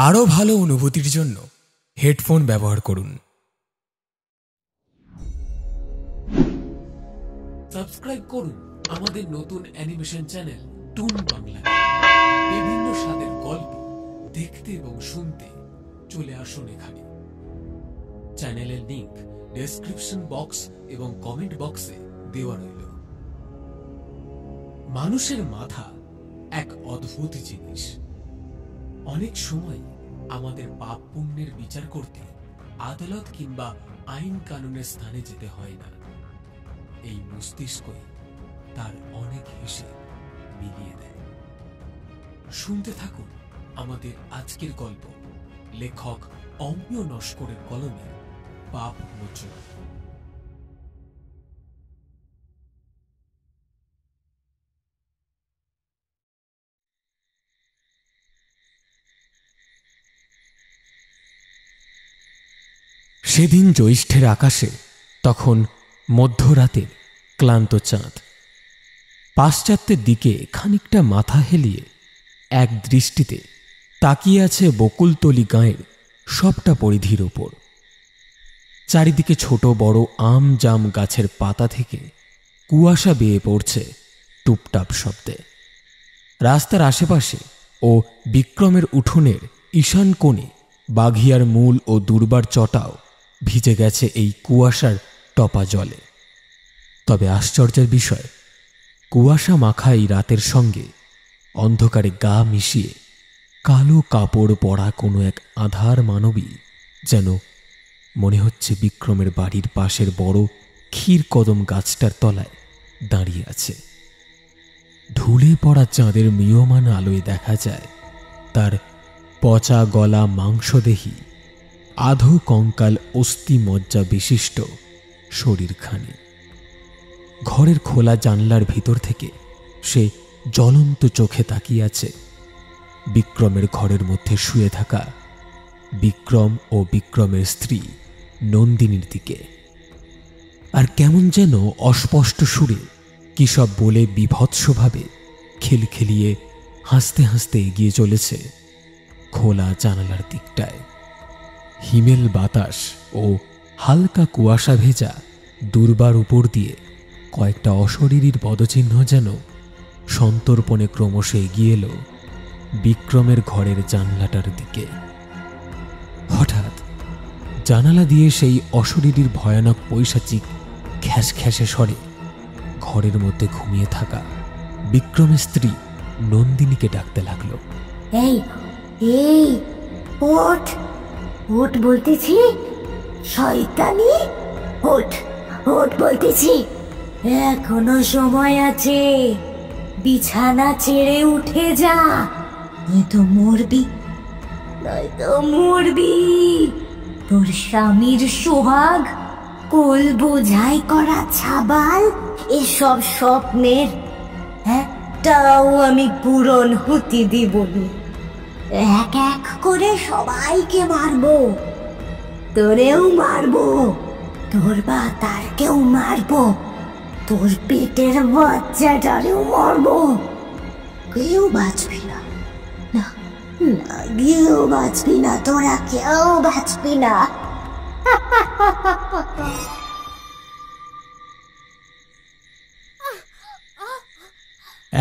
আরও ভালো অনুভূতির জন্য হেডফোন ব্যবহার করুন। সাবস্ক্রাইব করুন আমাদের নতুন অ্যানিমেশন চ্যানেল টুন বাংলা। বিভিন্ন স্বাদের গল্প দেখতে এবং শুনতে চলে আসুন এখানে। চ্যানেলের লিংক ডেসক্রিপশন বক্স এবং কমেন্ট বক্সে দেওয়া রইল। মানুষের মাথা এক অদ্ভুত জিনিস। অনেক সময় আমাদের পাপ পুণ্যের বিচার করতে আদালত কিংবা আইন কানুনের স্থানে যেতে হয় না। এই মস্তিষ্কই তার অনেক হিসেব মিলিয়ে দেয়। শুনতে থাকুন আমাদের আজকের গল্প, লেখক অমিয় নস্করের কলমে পাপ মোচন। সেদিন জ্যৈষ্ঠের আকাশে তখন মধ্যরাতের ক্লান্ত চাঁদ পাশ্চাত্যের দিকে খানিকটা মাথা হেলিয়ে এক দৃষ্টিতে তাকিয়ে আছে বকুলতলি গাঁয়ের সবটা পরিধির ওপর। চারিদিকে ছোট বড় আম জাম গাছের পাতা থেকে কুয়াশা বেয়ে পড়ছে টুপটাপ শব্দে। রাস্তার আশেপাশে ও বিক্রমের উঠোনের ঈশান কোণে বাঘিয়ার মূল ও দুর্বার চটাও ভিজে গেছে এই কুয়াশার টপা জলে। তবে আশ্চর্যের বিষয়, কুয়াশা মাখা এই রাতের সঙ্গে অন্ধকারে গা মিশিয়ে কালো কাপড় পরা কোনো এক আধার মানবী যেন মনে হচ্ছে বিক্রমের বাড়ির পাশের বড় ক্ষীর কদম গাছটার তলায় দাঁড়িয়ে আছে। ঢুলে পড়া চাঁদের ম্রিয়মান আলোয় দেখা যায় তার পচা গলা মাংসদেহী আধো কঙ্কাল অস্থি মজ্জা বিশিষ্ট শরীরখানি। ঘরের খোলা জানলার ভিতর থেকে সে জ্বলন্ত চোখে তাকিয়ে আছে বিক্রমের ঘরের মধ্যে শুয়ে থাকা বিক্রম ও বিক্রমের স্ত্রী নন্দিনীর দিকে। আর কেমন যেন অস্পষ্ট সুরে কি সব বলে বিভৎসভাবে খিলখিলিয়ে হাসতে হাসতে এগিয়ে চলেছে খোলা জানালার দিকটায়। হিমেল বাতাস ও হালকা কুয়াশা ভেজা দুর্বার উপর দিয়ে কয়েকটা অশরীরীর পদচিহ্ন যেন সন্তর্পণে ক্রমশ এগিয়ে এলো বিক্রমের ঘরের জানলাটার দিকে। হঠাৎ জানালা দিয়ে সেই অশরীরীর ভয়ানক পৈশাচিক খ্যাস খ্যাসে স্বরে ঘরের মধ্যে ঘুমিয়ে থাকা বিক্রমের স্ত্রী নন্দিনীকে ডাকতে লাগলো, এই এই ওঠ ওঠ বলতেছি, শয়তানি ওঠ ওঠ বলতেছি, এখনো সময় আছে, বিছানা ছেড়ে উঠে যা, নয়তো মরবি, নয়তো মরবি। তোর স্বামীর সোহাগ, কোল বোঝাই করা ছাবাল, এসব স্বপ্নের একটাও আমি পূরণ হতে দিব না। এক এক করে সবাইকে মারবো, তোরেও মারবো, তোর বাতারকেও মারবো, তোর পেটের বাচ্চাটারেও মারবো। কেউ বাঁচবি না, না না, কেউ বাঁচবি না, তোরা কেউ বাঁচবি না।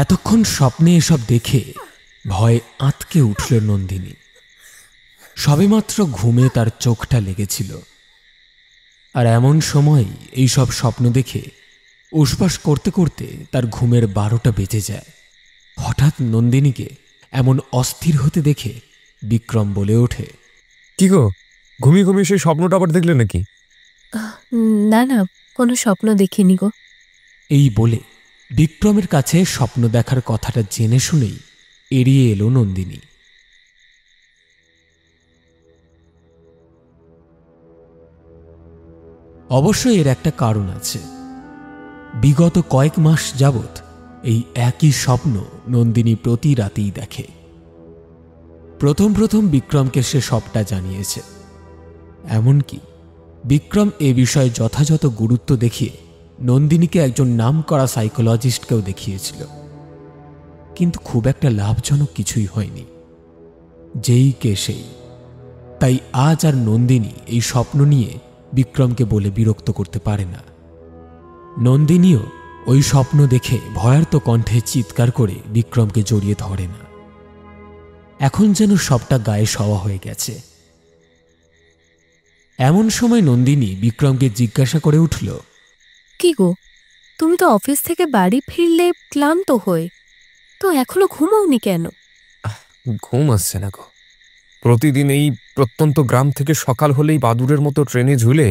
এতক্ষণ স্বপ্নে এসব দেখে ভয়ে আঁতকে উঠল নন্দিনী। সবেমাত্র ঘুমে তার চোখটা লেগেছিল, আর এমন সময় এইসব স্বপ্ন দেখে উসপাস করতে করতে তার ঘুমের 12টা বেজে যায়। হঠাৎ নন্দিনীকে এমন অস্থির হতে দেখে বিক্রম বলে ওঠে, কি গো, ঘুমিয়ে ঘুমিয়ে সেই স্বপ্নটা আবার দেখলে নাকি? না না, কোনো স্বপ্ন দেখিনি গো। এই বলে বিক্রমের কাছে স্বপ্ন দেখার কথাটা জেনে শুনেই এড়িয়ে এলো নন্দিনী। অবশ্য এর একটা কারণ আছে। বিগত কয়েক মাস যাবৎ এই একই স্বপ্ন নন্দিনী প্রতি রাতেই দেখে। প্রথম প্রথম বিক্রমকে সে সবটা জানিয়েছে, এমনকি বিক্রম এ বিষয়ে যথাযথ গুরুত্ব দেখিয়ে নন্দিনীকে একজন নামকরা সাইকোলজিস্টকেও দেখিয়েছিল, কিন্তু খুব একটা লাভজনক কিছুই হয়নি। যেই কে সেই। তাই আজ আর নন্দিনী এই স্বপ্ন নিয়ে বিক্রমকে বলে বিরক্ত করতে পারে না। নন্দিনীও ওই স্বপ্ন দেখে ভয়ার্ত কণ্ঠে চিৎকার করে বিক্রমকে জড়িয়ে ধরে না। এখন যেন সবটা গায়ে সওয়া হয়ে গেছে। এমন সময় নন্দিনী বিক্রমকে জিজ্ঞাসা করে উঠল, কি গো, তুমি তো অফিস থেকে বাড়ি ফিরলে ক্লান্ত হয়ে, তো এখনো ঘুমাওনি কেন? ঘুম আসছে না গো। প্রতিদিন এই প্রত্যন্ত গ্রাম থেকে সকাল হলেই বাদুড়ের মতো ট্রেনে ঝুলে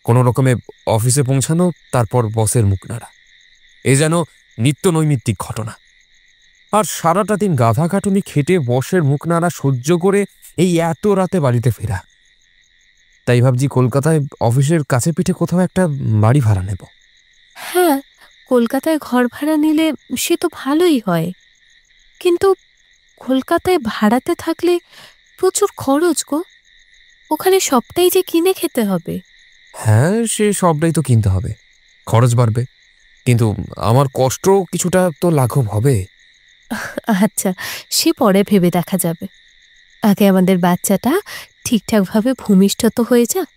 কোনো রকমে অফিসে পৌঁছানো, তারপর বসের মুখ নাড়া, এ যেন নিত্য নৈমিত্তিক ঘটনা। আর সারাটা দিন গাধা খাটুনি খেটে বসের মুখ নাড়া সহ্য করে এই এত রাতে বাড়িতে ফেরা। তাই ভাবছি কলকাতায় অফিসের কাছে পিঠে কোথাও একটা বাড়ি ভাড়া নেব। হ্যাঁ, কলকাতায় ঘর ভাড়া নিলে সে তো ভালোই হয়, কিন্তু কলকাতায় ভাড়াতে থাকলে প্রচুর খরচ গো। ওখানে সবটাই যে কিনে খেতে হবে। হ্যাঁ, সে সবটাই তো কিনতে হবে, খরচ বাড়বে, কিন্তু আমার কষ্ট কিছুটা তো লাঘব হবে। আচ্ছা, সে পরে ভেবে দেখা যাবে। আগে আমাদের বাচ্চাটা ঠিকঠাকভাবে ভূমিষ্ঠ হয়ে যাক,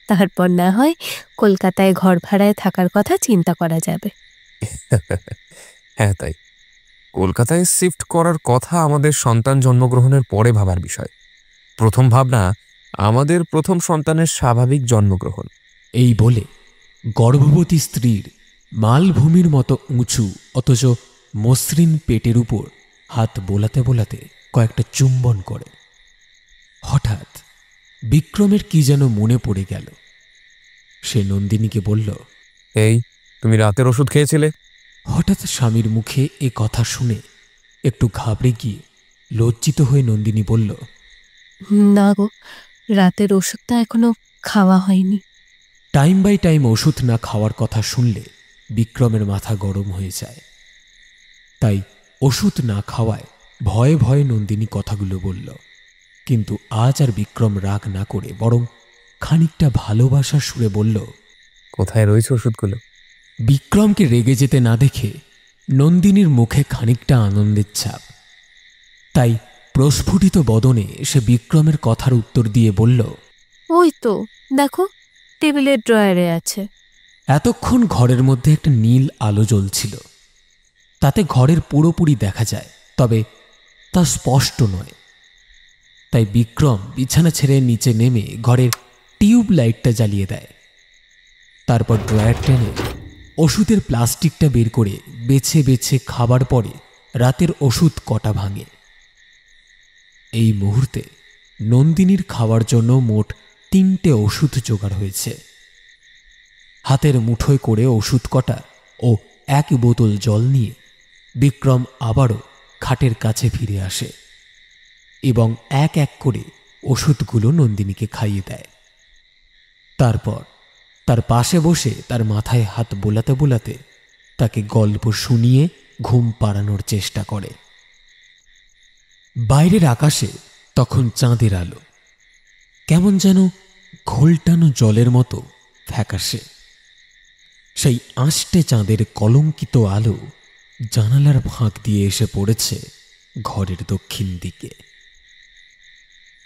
তারপর না হয় কলকাতায় ঘর ভাড়ায় থাকার কথা চিন্তা করা যাবে। হ্যাঁ, তাই কলকাতায় শিফট করার কথা আমাদের সন্তান জন্মগ্রহণের পরে ভাবার বিষয়। প্রথম ভাবনা আমাদের প্রথম সন্তানের স্বাভাবিক জন্মগ্রহণ। এই বলে গর্ভবতী স্ত্রীর মালভূমির মতো উঁচু অথচ মসৃণ পেটের উপর হাত বোলাতে বোলাতে কয়েকটা চুম্বন করে। হঠাৎ বিক্রমের কি যেন মনে পড়ে গেল। সে নন্দিনীকে বলল, এই, তুমি রাতের ওষুধ খেয়েছিলে? হঠাৎ স্বামীর মুখে এ কথা শুনে একটু ঘাবড়ে গিয়ে লজ্জিত হয়ে নন্দিনী বলল, না গো, রাতের ওষুধটা এখনো খাওয়া হয়নি। টাইম বাই টাইম ওষুধ না খাওয়ার কথা শুনলে বিক্রমের মাথা গরম হয়ে যায়। তাই ওষুধ না খাওয়ায় ভয়ে ভয়ে নন্দিনী কথাগুলো বলল। কিন্তু আজ আর বিক্রম রাগ না করে বরং খানিকটা ভালোবাসার সুরে বলল, কোথায় রয়েছে ওষুধগুলো? বিক্রমকে রেগে যেতে না দেখে নন্দিনীর মুখে খানিকটা আনন্দের ছাপ। তাই প্রস্ফুটিত বদনে সে বিক্রমের কথার উত্তর দিয়ে বলল, ওই তো দেখো, টেবিলের ড্রয়ারে আছে। এতক্ষণ ঘরের মধ্যে একটা নীল আলো জ্বলছিল। তাতে ঘরের পুরোপুরি দেখা যায়, তবে তা স্পষ্ট নয়। তাই বিক্রম বিছানা ছেড়ে নিচে নেমে ঘরের টিউব লাইটটা জ্বালিয়ে দেয়। তারপর ড্রয়ার টেনে ওষুধের প্লাস্টিকটা বের করে বেছে বেছে খাবার পরে রাতের ওষুধ কটা ভাঙে। এই মুহূর্তে নন্দিনীর খাওয়ার জন্য মোট 3টে ওষুধ জোগাড় হয়েছে। হাতের মুঠোয় করে ওষুধ কটা ও 1 বোতল জল নিয়ে বিক্রম আবারও খাটের কাছে ফিরে আসে এবং এক এক করে ওষুধগুলো নন্দিনীকে খাইয়ে দেয়। তারপর তার পাশে বসে তার মাথায় হাত বোলাতে বোলাতে তাকে গল্প শুনিয়ে ঘুম পাড়ানোর চেষ্টা করে। বাইরের আকাশে তখন চাঁদের আলো কেমন যেন ঘোলটানো জলের মতো ফ্যাকাশে। সেই আঁশটে চাঁদের কলঙ্কিত আলো জানালার ফাঁক দিয়ে এসে পড়েছে ঘরের দক্ষিণ দিকে।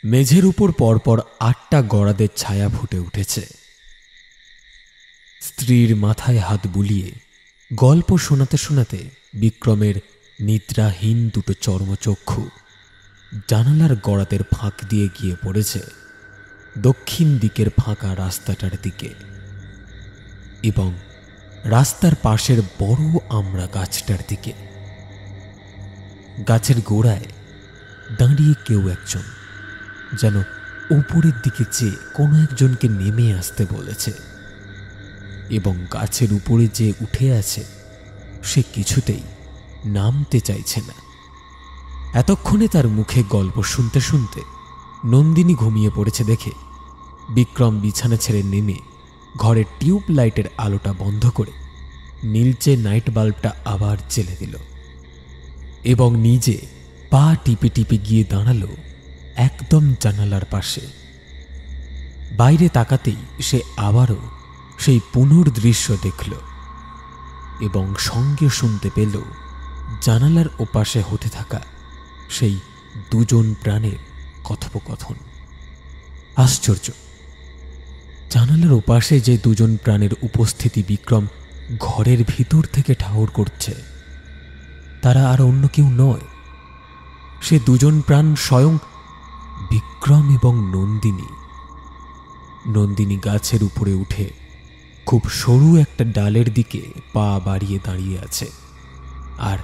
মেঝের উপর পরপর 8টা গড়াদের ছায়া ফুটে উঠেছে। স্ত্রীর মাথায় হাত বুলিয়ে গল্প শোনাতে শোনাতে বিক্রমের নিদ্রাহীন দুটো চর্মচক্ষু জানালার গড়াদের ফাঁক দিয়ে গিয়ে পড়েছে দক্ষিণ দিকের ফাঁকা রাস্তাটার দিকে এবং রাস্তার পাশের বড় আমড়া গাছটার দিকে। গাছের গোড়ায় দাঁড়িয়ে কেউ একজন যেন উপরের দিকে চেয়ে কোনো একজনকে নেমে আসতে বলেছে এবং গাছের উপরে যে উঠে আছে সে কিছুতেই নামতে চাইছে না। এতক্ষণে তার মুখে গল্প শুনতে শুনতে নন্দিনী ঘুমিয়ে পড়েছে দেখে বিক্রম বিছানা ছেড়ে নেমে ঘরের টিউব লাইটের আলোটা বন্ধ করে নীলচে নাইট বাল্বটা আবার জ্বেলে দিল এবং নিজে পা টিপে টিপে গিয়ে দাঁড়ালো একদম জানালার পাশে। বাইরে তাকাতেই সে আবারও সেই পুনর্দৃশ্য দেখল এবং সঙ্গে শুনতে পেল জানালার ওপাশে হতে থাকা সেই দুজন প্রাণের কথোপকথন। আশ্চর্য, জানালার ওপাশে যে দুজন প্রাণের উপস্থিতি বিক্রম ঘরের ভিতর থেকে ঠাহর করছে, তারা আর অন্য কেউ নয়, সে দুজন প্রাণ স্বয়ং বিক্রম এবং নন্দিনী। নন্দিনী গাছের উপরে উঠে খুব সরু একটা ডালের দিকে পা বাড়িয়ে দাঁড়িয়ে আছে, আর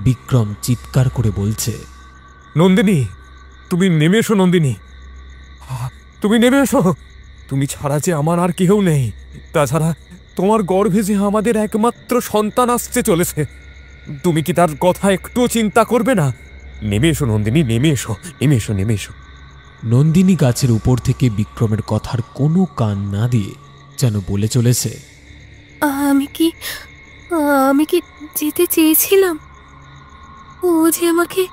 বিক্রম চিৎকার করে বলছে, নন্দিনী, তুমি নেমে এসো। নন্দিনী, তুমি নেমে এসো। তুমি ছাড়া যে আমার আর কেউ নেই। তাছাড়া তোমার গর্ভে যে আমাদের একমাত্র সন্তান আসতে চলেছে, তুমি কি তার কথা একটুও চিন্তা করবে না? নেমে এসো নন্দিনী, নেমে এসো, নেমে এসো, নেমে এসো। নন্দিনী গাছের উপর থেকে বিক্রমের কথার কোনো কান না দিয়ে যেন বলে চলেছে, আমি কি যেতে চেয়েছিলাম? ও যে আমাকে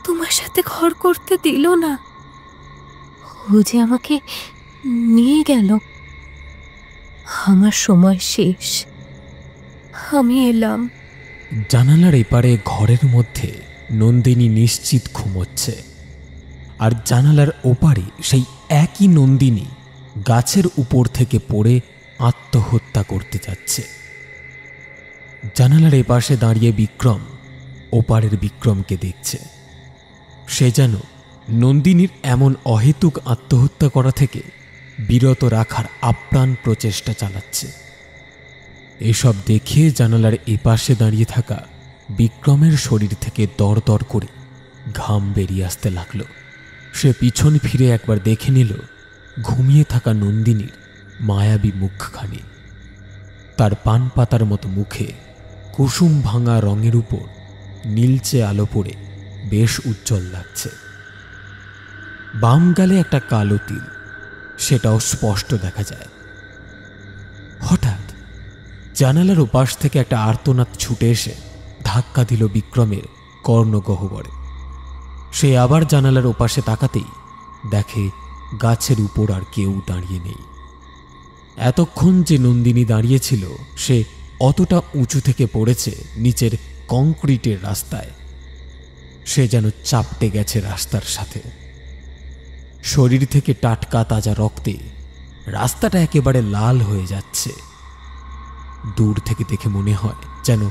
তোমার সাথে ঘর করতে দিল না, ও যে আমাকে নিয়ে গেল। আমার সময় শেষ, আমি এলাম। জানালার এপারে ঘরের মধ্যে নন্দিনী নিশ্চিত ঘুমোচ্ছে, আর জানালার ওপারে সেই একই নন্দিনী গাছের উপর থেকে পড়ে আত্মহত্যা করতে যাচ্ছে। জানালার এপাশে দাঁড়িয়ে বিক্রম ওপারের বিক্রমকে দেখছে। সে যেন নন্দিনীর এমন অহেতুক আত্মহত্যা করা থেকে বিরত রাখার আপ্রাণ প্রচেষ্টা চালাচ্ছে। এসব দেখে জানালার এপাশে দাঁড়িয়ে থাকা বিক্রমের শরীর থেকে দরদর করে ঘাম বেরিয়ে আসতে লাগলো। সে পিছন ফিরে একবার দেখে নিল ঘুমিয়ে থাকা নন্দিনীর মায়াবী মুখখানি। তার পান পাতার মতো মুখে কুসুম ভাঙা রঙের উপর নীলচে আলো পড়ে বেশ উজ্জ্বল লাগছে। বাম গালে একটা কালো তিল, সেটাও স্পষ্ট দেখা যায়। হঠাৎ জানালার ওপাশ থেকে একটা আর্তনাদ ছুটে এসে ধাক্কা দিল বিক্রমের কর্ণগহ্বরে। সে আবার জানালার ওপাশে তাকাতেই দেখে গাছের উপর আর কেউ দাঁড়িয়ে নেই। এতক্ষণ যে নন্দিনী দাঁড়িয়েছিল সে অতটা উঁচু থেকে পড়েছে নিচের কংক্রিটের রাস্তায়। সে যেন চাপটে গেছে রাস্তার সাথে। শরীর থেকে টাটকা তাজা রক্তে রাস্তাটা একেবারে লাল হয়ে যাচ্ছে। দূর থেকে দেখে মনে হয় যেন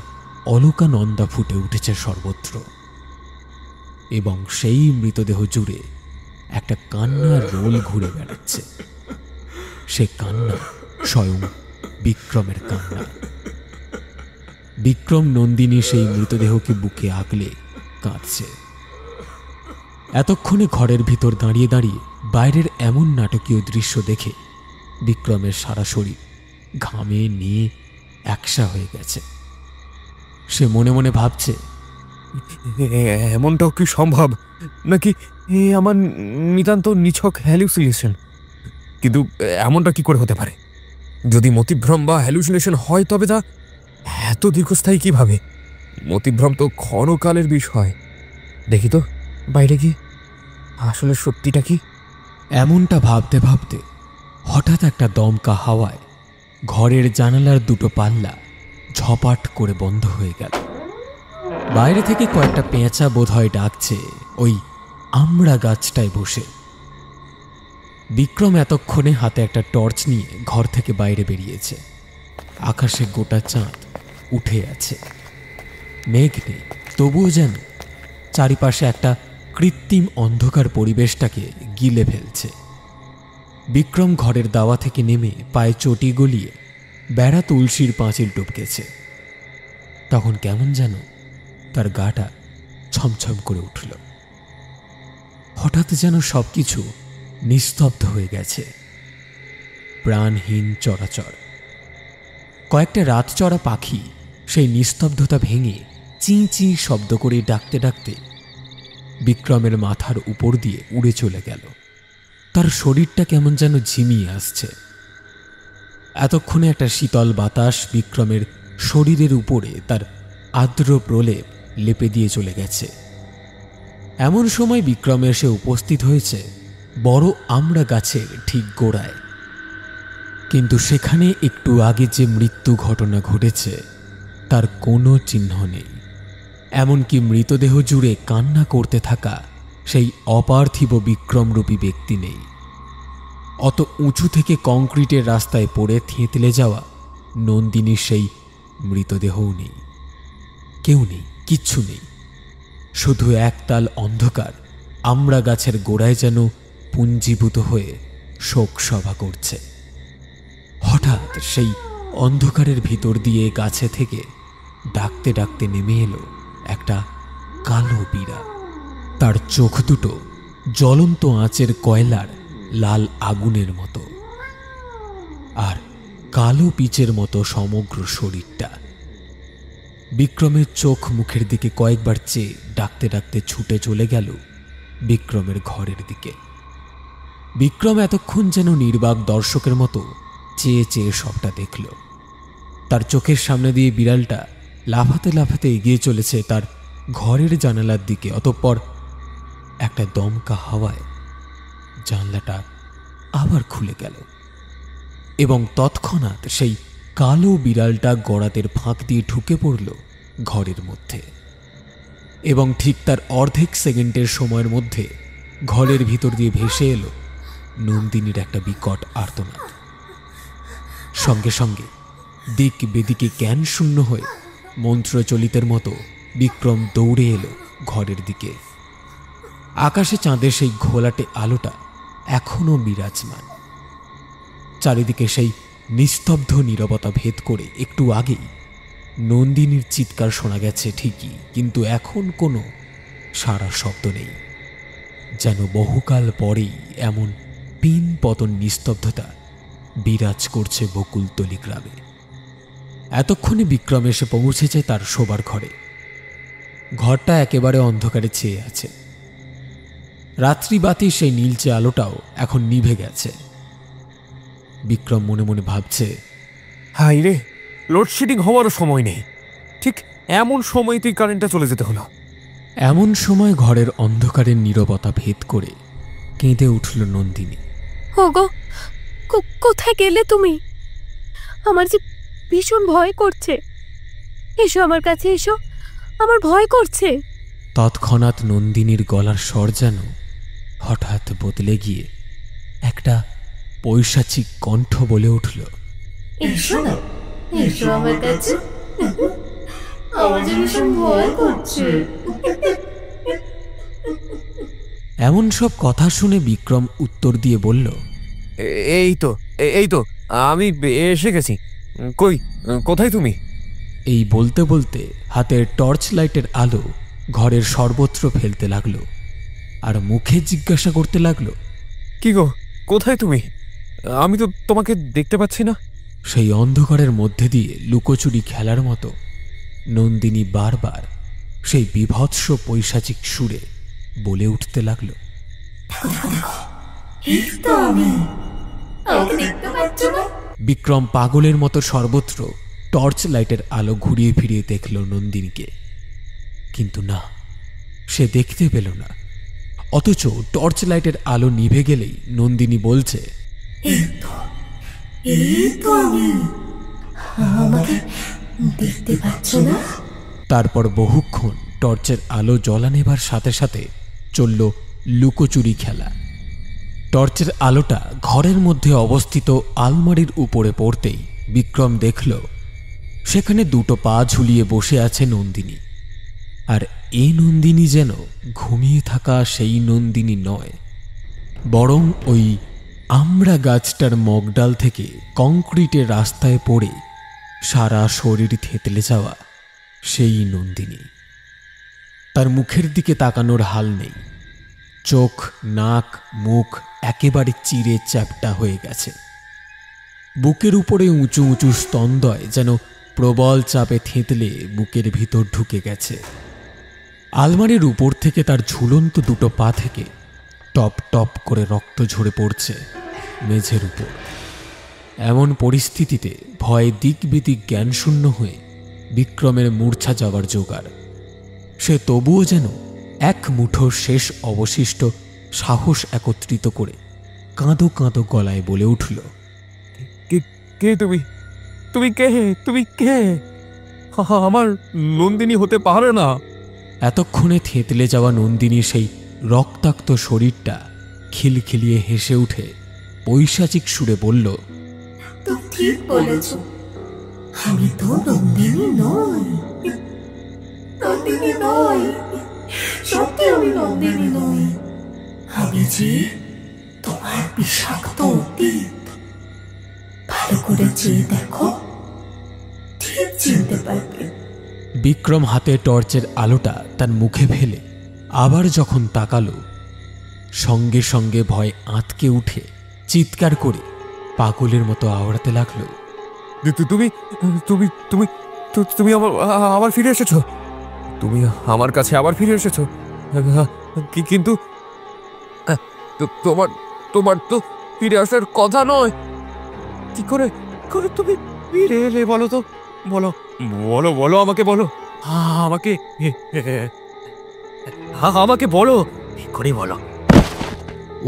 অলকানন্দা ফুটে উঠেছে সর্বত্র, এবং সেই মৃতদেহ জুড়ে একটা কান্নার রোল ঘুরে বেড়াচ্ছে। সে কান্না স্বয়ং বিক্রমের কান্না। বিক্রম নন্দিনী সেই মৃতদেহকে বুকে আগলে কাঁদছে। এতক্ষণে ঘরের ভিতর দাঁড়িয়ে দাঁড়িয়ে বাইরের এমন নাটকীয় দৃশ্য দেখে বিক্রমের সারা শরীর ঘামে নিয়ে একসা হয়ে গেছে। সে মনে মনে ভাবছে, এমনটাও কি সম্ভব নাকি আমার নিতান্ত নিছক হ্যালুসিনেশন? কিন্তু এমনটা কি করে হতে পারে? যদি মতিভ্রম বা হ্যালুসিনেশন হয় তবে তা এত দীর্ঘস্থায়ী কিভাবে? মতিভ্রম তো ক্ষণকালের বিষয়। দেখি তো বাইরে কি আসলে সত্যিটা কি। এমনটা ভাবতে ভাবতে হঠাৎ একটা দমকা হাওয়ায় ঘরের জানালার দুটো পাল্লা ঝপাট করে বন্ধ হয়ে গেল। বাইরে থেকে কয়েকটা পেঁচা বোধহয় ডাকছে ওই আমড়া গাছটায় বসে। বিক্রম এতক্ষণে হাতে একটা টর্চ নিয়ে ঘর থেকে বাইরে বেরিয়েছে। আকাশে গোটা চাঁদ উঠে আছে, মেঘ নেই, তবুও যেন চারিপাশে একটা কৃত্রিম অন্ধকার পরিবেশটাকে গিলে ফেলছে। বিক্রম ঘরের দাওয়া থেকে নেমে পায়ে চটি গলিয়ে বেড়া তুলসীর পাঁচিল টপকেছে। তখন কেমন যেন তার গাটা ছমছম করে উঠল। হঠাৎ যেন সবকিছু নিস্তব্ধ হয়ে গেছে, প্রাণহীন চরাচর। কয়েকটা রাত চড়া পাখি সেই নিস্তব্ধতা ভেঙে চিঁ চিঁ শব্দ করে ডাকতে ডাকতে বিক্রমের মাথার উপর দিয়ে উড়ে চলে গেল। তার শরীরটা কেমন যেন ঝিমিয়ে আসছে। এতক্ষণে একটা শীতল বাতাস বিক্রমের শরীরের উপরে তার আর্দ্র প্রলেপ লেপে দিয়ে চলে গেছে। এমন সময় বিক্রম এসে উপস্থিত হয়েছে বড় আমড়া গাছের ঠিক গোড়ায়। কিন্তু সেখানে একটু আগে যে মৃত্যু ঘটনা ঘটেছে তার কোনো চিহ্ন নেই। এমনকি মৃতদেহ জুড়ে কান্না করতে থাকা সেই অপার্থিব বিক্রমরূপী ব্যক্তি নেই। অত উঁচু থেকে কংক্রিটের রাস্তায় পড়ে থেঁতলে যাওয়া নন্দিনীর সেই মৃতদেহও নেই। কেউ নেই, কিচ্ছু নেই, শুধু একতাল অন্ধকার আমড়া গাছের গোড়ায় যেন পুঞ্জীভূত হয়ে শোক সভা করছে। হঠাৎ সেই অন্ধকারের ভিতর দিয়ে গাছে থেকে ডাকতে ডাকতে নেমে এলো একটা কালো বিড়াল। তার চোখ দুটো জ্বলন্ত আঁচের কয়লার লাল আগুনের মতো, আর কালো পিচের মতো সমগ্র শরীরটা। বিক্রমের চোখ মুখের দিকে কয়েকবার চেয়ে ডাকতে ডাকতে ছুটে চলে গেল বিক্রমের ঘরের দিকে। বিক্রম এতক্ষণ যেন নির্বাক দর্শকের মতো চেয়ে চেয়ে সবটা দেখল। তার চোখের সামনে দিয়ে বিড়ালটা লাফাতে লাফাতে এগিয়ে চলেছে তার ঘরের জানালার দিকে। অতঃপর একটা দমকা হাওয়ায় জানলাটা আবার খুলে গেল এবং তৎক্ষণাৎ সেই কালো বিড়ালটা গড়াতের ফাঁক দিয়ে ঢুকে পড়ল ঘরের মধ্যে। এবং ঠিক তার অর্ধেক সেকেন্ডের সময়ের মধ্যে ঘরের ভিতর দিয়ে ভেসে এলো নন্দিনীর একটা বিকট আর্তনাদ। সঙ্গে সঙ্গে দিক বেদিকে জ্ঞান শূন্য হয়ে মন্ত্রচলিতের মতো বিক্রম দৌড়ে এলো ঘরের দিকে। আকাশে চাঁদের সেই ঘোলাটে আলোটা এখনো বিরাজমান। চারিদিকে সেই নিস্তব্ধ নীরবতা ভেদ করে একটু আগেই নন্দিনীর চিৎকার শোনা গেছে ঠিকই, কিন্তু এখন কোনো সারা শব্দ নেই। যেন বহুকাল পরেই এমন পিন পতন নিস্তব্ধতা বিরাজ করছে বকুলতলি গ্রামে। এতক্ষণে বিক্রম এসে পৌঁছেছে তার শোবার ঘরে। ঘরটা একেবারে অন্ধকারে ছেয়ে আছে। রাত্রিবাতির সেই নীলচে আলোটাও এখন নিভে গেছে। বিক্রম মনে মনে ভাবছে, হাই রে, লোডশেডিং হওয়ারও সময় নেই, ঠিক এমন সময়তেই কারেন্টটা চলে যেতে হলো। এমন সময় ঘরের অন্ধকারের নীরবতা ভেদ করে কেঁদে উঠল নন্দিনী। ওগো, কোথায় গেলে তুমি? আমার যে ভীষণ ভয় করছে। এসো আমার কাছে, এসো, আমার ভয় করছে। তৎক্ষণাৎ নন্দিনীর গলার স্বর যেন হঠাৎ বদলে গিয়ে একটা পৈশাচিক কণ্ঠ বলে উঠল, এসো না, এসো আমার কাছে, আমার যে ভীষণ ভয় করছে। এমন সব কথা শুনে বিক্রম উত্তর দিয়ে বলল, এই তো আমি এসে গেছি। কই, কোথায় তুমি? এই বলতে বলতে হাতের টর্চ লাইটের আলো ঘরের সর্বত্র ফেলতে লাগলো আর মুখে জিজ্ঞাসা করতে লাগলো, কি গো, কোথায় তুমি? আমি তো তোমাকে দেখতে পাচ্ছি না। সেই অন্ধকারের মধ্যে দিয়ে লুকোচুরি খেলার মতো নন্দিনী বারবার সেই বিভৎস পৈশাচিক সুরে বলে উঠতে লাগলো, বিক্রম পাগলের মতো সর্বত্র টর্চ লাইটের আলো ঘুরিয়ে ফিরিয়ে দেখল নন্দিনীকে, কিন্তু না, সে দেখতে পেল না। অথচ টর্চ লাইটের আলো নিভে গেলেই নন্দিনী বলছে, দেখতে পাচ্ছ না? তারপর বহুক্ষণ টর্চের আলো জ্বলা নেবার সাথে সাথে চলল লুকোচুরি খেলা। টর্চের আলোটা ঘরের মধ্যে অবস্থিত আলমারির উপরে পড়তেই বিক্রম দেখল সেখানে দুটো পা ঝুলিয়ে বসে আছে নন্দিনী। আর এই নন্দিনী যেন ঘুমিয়ে থাকা সেই নন্দিনী নয়, বরং ওই আমড়া গাছটার মগডাল থেকে কংক্রিটের রাস্তায় পড়ে সারা শরীর থেতলে যাওয়া সেই নন্দিনী। তার মুখের দিকে তাকানোর হাল নেই, চোখ, নাক, মুখ একেবারে চিরে চ্যাপ্টা হয়ে গেছে। বুকের উপরে উঁচু উঁচু স্তন্দয় যেন প্রবল চাপে থেঁতলে বুকের ভিতর ঢুকে গেছে। আলমারির উপর থেকে তার ঝুলন্ত দুটো পা থেকে টপ টপ করে রক্ত ঝরে পড়ছে মেঝের উপর। এমন পরিস্থিতিতে ভয়ে দিক বিদিক জ্ঞানশূন্য হয়ে বিক্রমের মূর্ছা যাওয়ার জোগাড়। সে তবুও যেন এক মুঠো শেষ অবশিষ্ট সাহস একত্রিত করে কাঁদো কাঁদো গলায় বলে উঠল, কে তুমি? তুমি কে? তুমি কে? আমার নন্দিনী হতে পারে না। এতক্ষণে থেঁতলে যাওয়া নন্দিনী সেই রক্তাক্ত শরীরটা খিলখিলিয়ে হেসে উঠে পৈশাচিক সুরে বলল, তুমি ঠিক বলেছ, আমি তো নন্দিনী নই। নন্দিনী নই, সত্যি আমি নন্দিনী নই। আমি যে তোমার বিষাক্ত অতীত। ভালো করে চেয়ে দেখো, ঠিক চিনতে পারবে। বিক্রম হাতে টর্চের আলোটা তার মুখে ফেলে আবার যখন তাকালো, সঙ্গে সঙ্গে ভয় আঁতকে উঠে চিৎকার করে পাগলের মতো আওড়াতে লাগলো, তুমি তুমি তুমি তুমি আবার ফিরে এসেছো, তুমি আমার কাছে আবার ফিরে এসেছো, কিন্তু তোমার তোমার তো ফিরে আসার কথা নয়। কি করে করে তুমি ফিরে এলে বলো তো, বলো বলো বলো আমাকে বলো, আমাকে আমাকে বলো, করে বলো।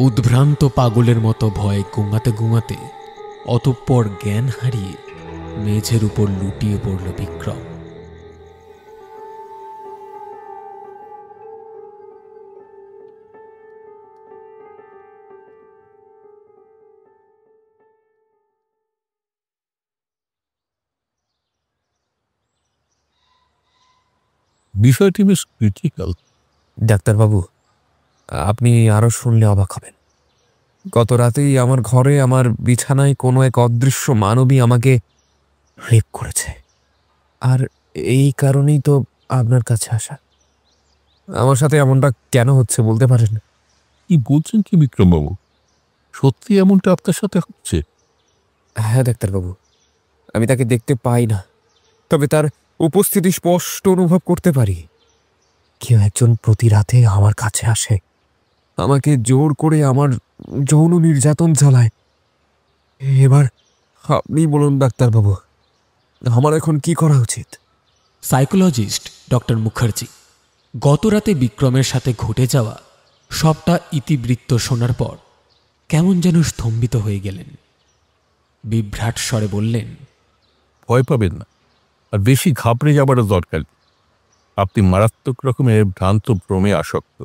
উদ্ভ্রান্ত পাগলের মতো ভয়ে গুঙাতে গুঙাতে অতঃপর জ্ঞান হারিয়ে মেঝের উপর লুটিয়ে পড়ল বিক্রম। বিষয়টি বেশ ক্রিটিক্যাল। ডাক্তারবাবু, আপনি আরো শুনলে অবাক হবেন। গত রাতেই আমার ঘরে আমার বিছানায় কোনো এক অদৃশ্য মানবী আমাকে রেপ করেছে, আর এই কারণেই তো আপনার কাছে আসা। আমার সাথে এমনটা কেন হচ্ছে বলতে পারেন? কি বলছেন কি বিক্রমবাবু, সত্যি এমনটা আপনার সাথে হচ্ছে? হ্যাঁ ডাক্তারবাবু, আমি তাকে দেখতে পাই না, তবে তার উপস্থিতি স্পষ্ট অনুভব করতে পারি। কেউ একজন প্রতি রাতে আমার কাছে আসে, আমাকে জোর করে আমার যৌন নির্যাতন চালায়। এবার আপনি বলুন ডাক্তারবাবু, আমার এখন কি করা উচিত? সাইকোলজিস্ট ডক্টর মুখার্জি গতরাতে বিক্রমের সাথে ঘটে যাওয়া সবটা ইতিবৃত্ত শোনার পর কেমন যেন স্তম্ভিত হয়ে গেলেন। বিভ্রাট স্বরে বললেন, ভয় পাবেন না, আর বেশি ঘাবড়ে যাবারও দরকার নেই। আপনি মারাত্মক রকমের ভ্রান্ত ভ্রমে আসক্ত।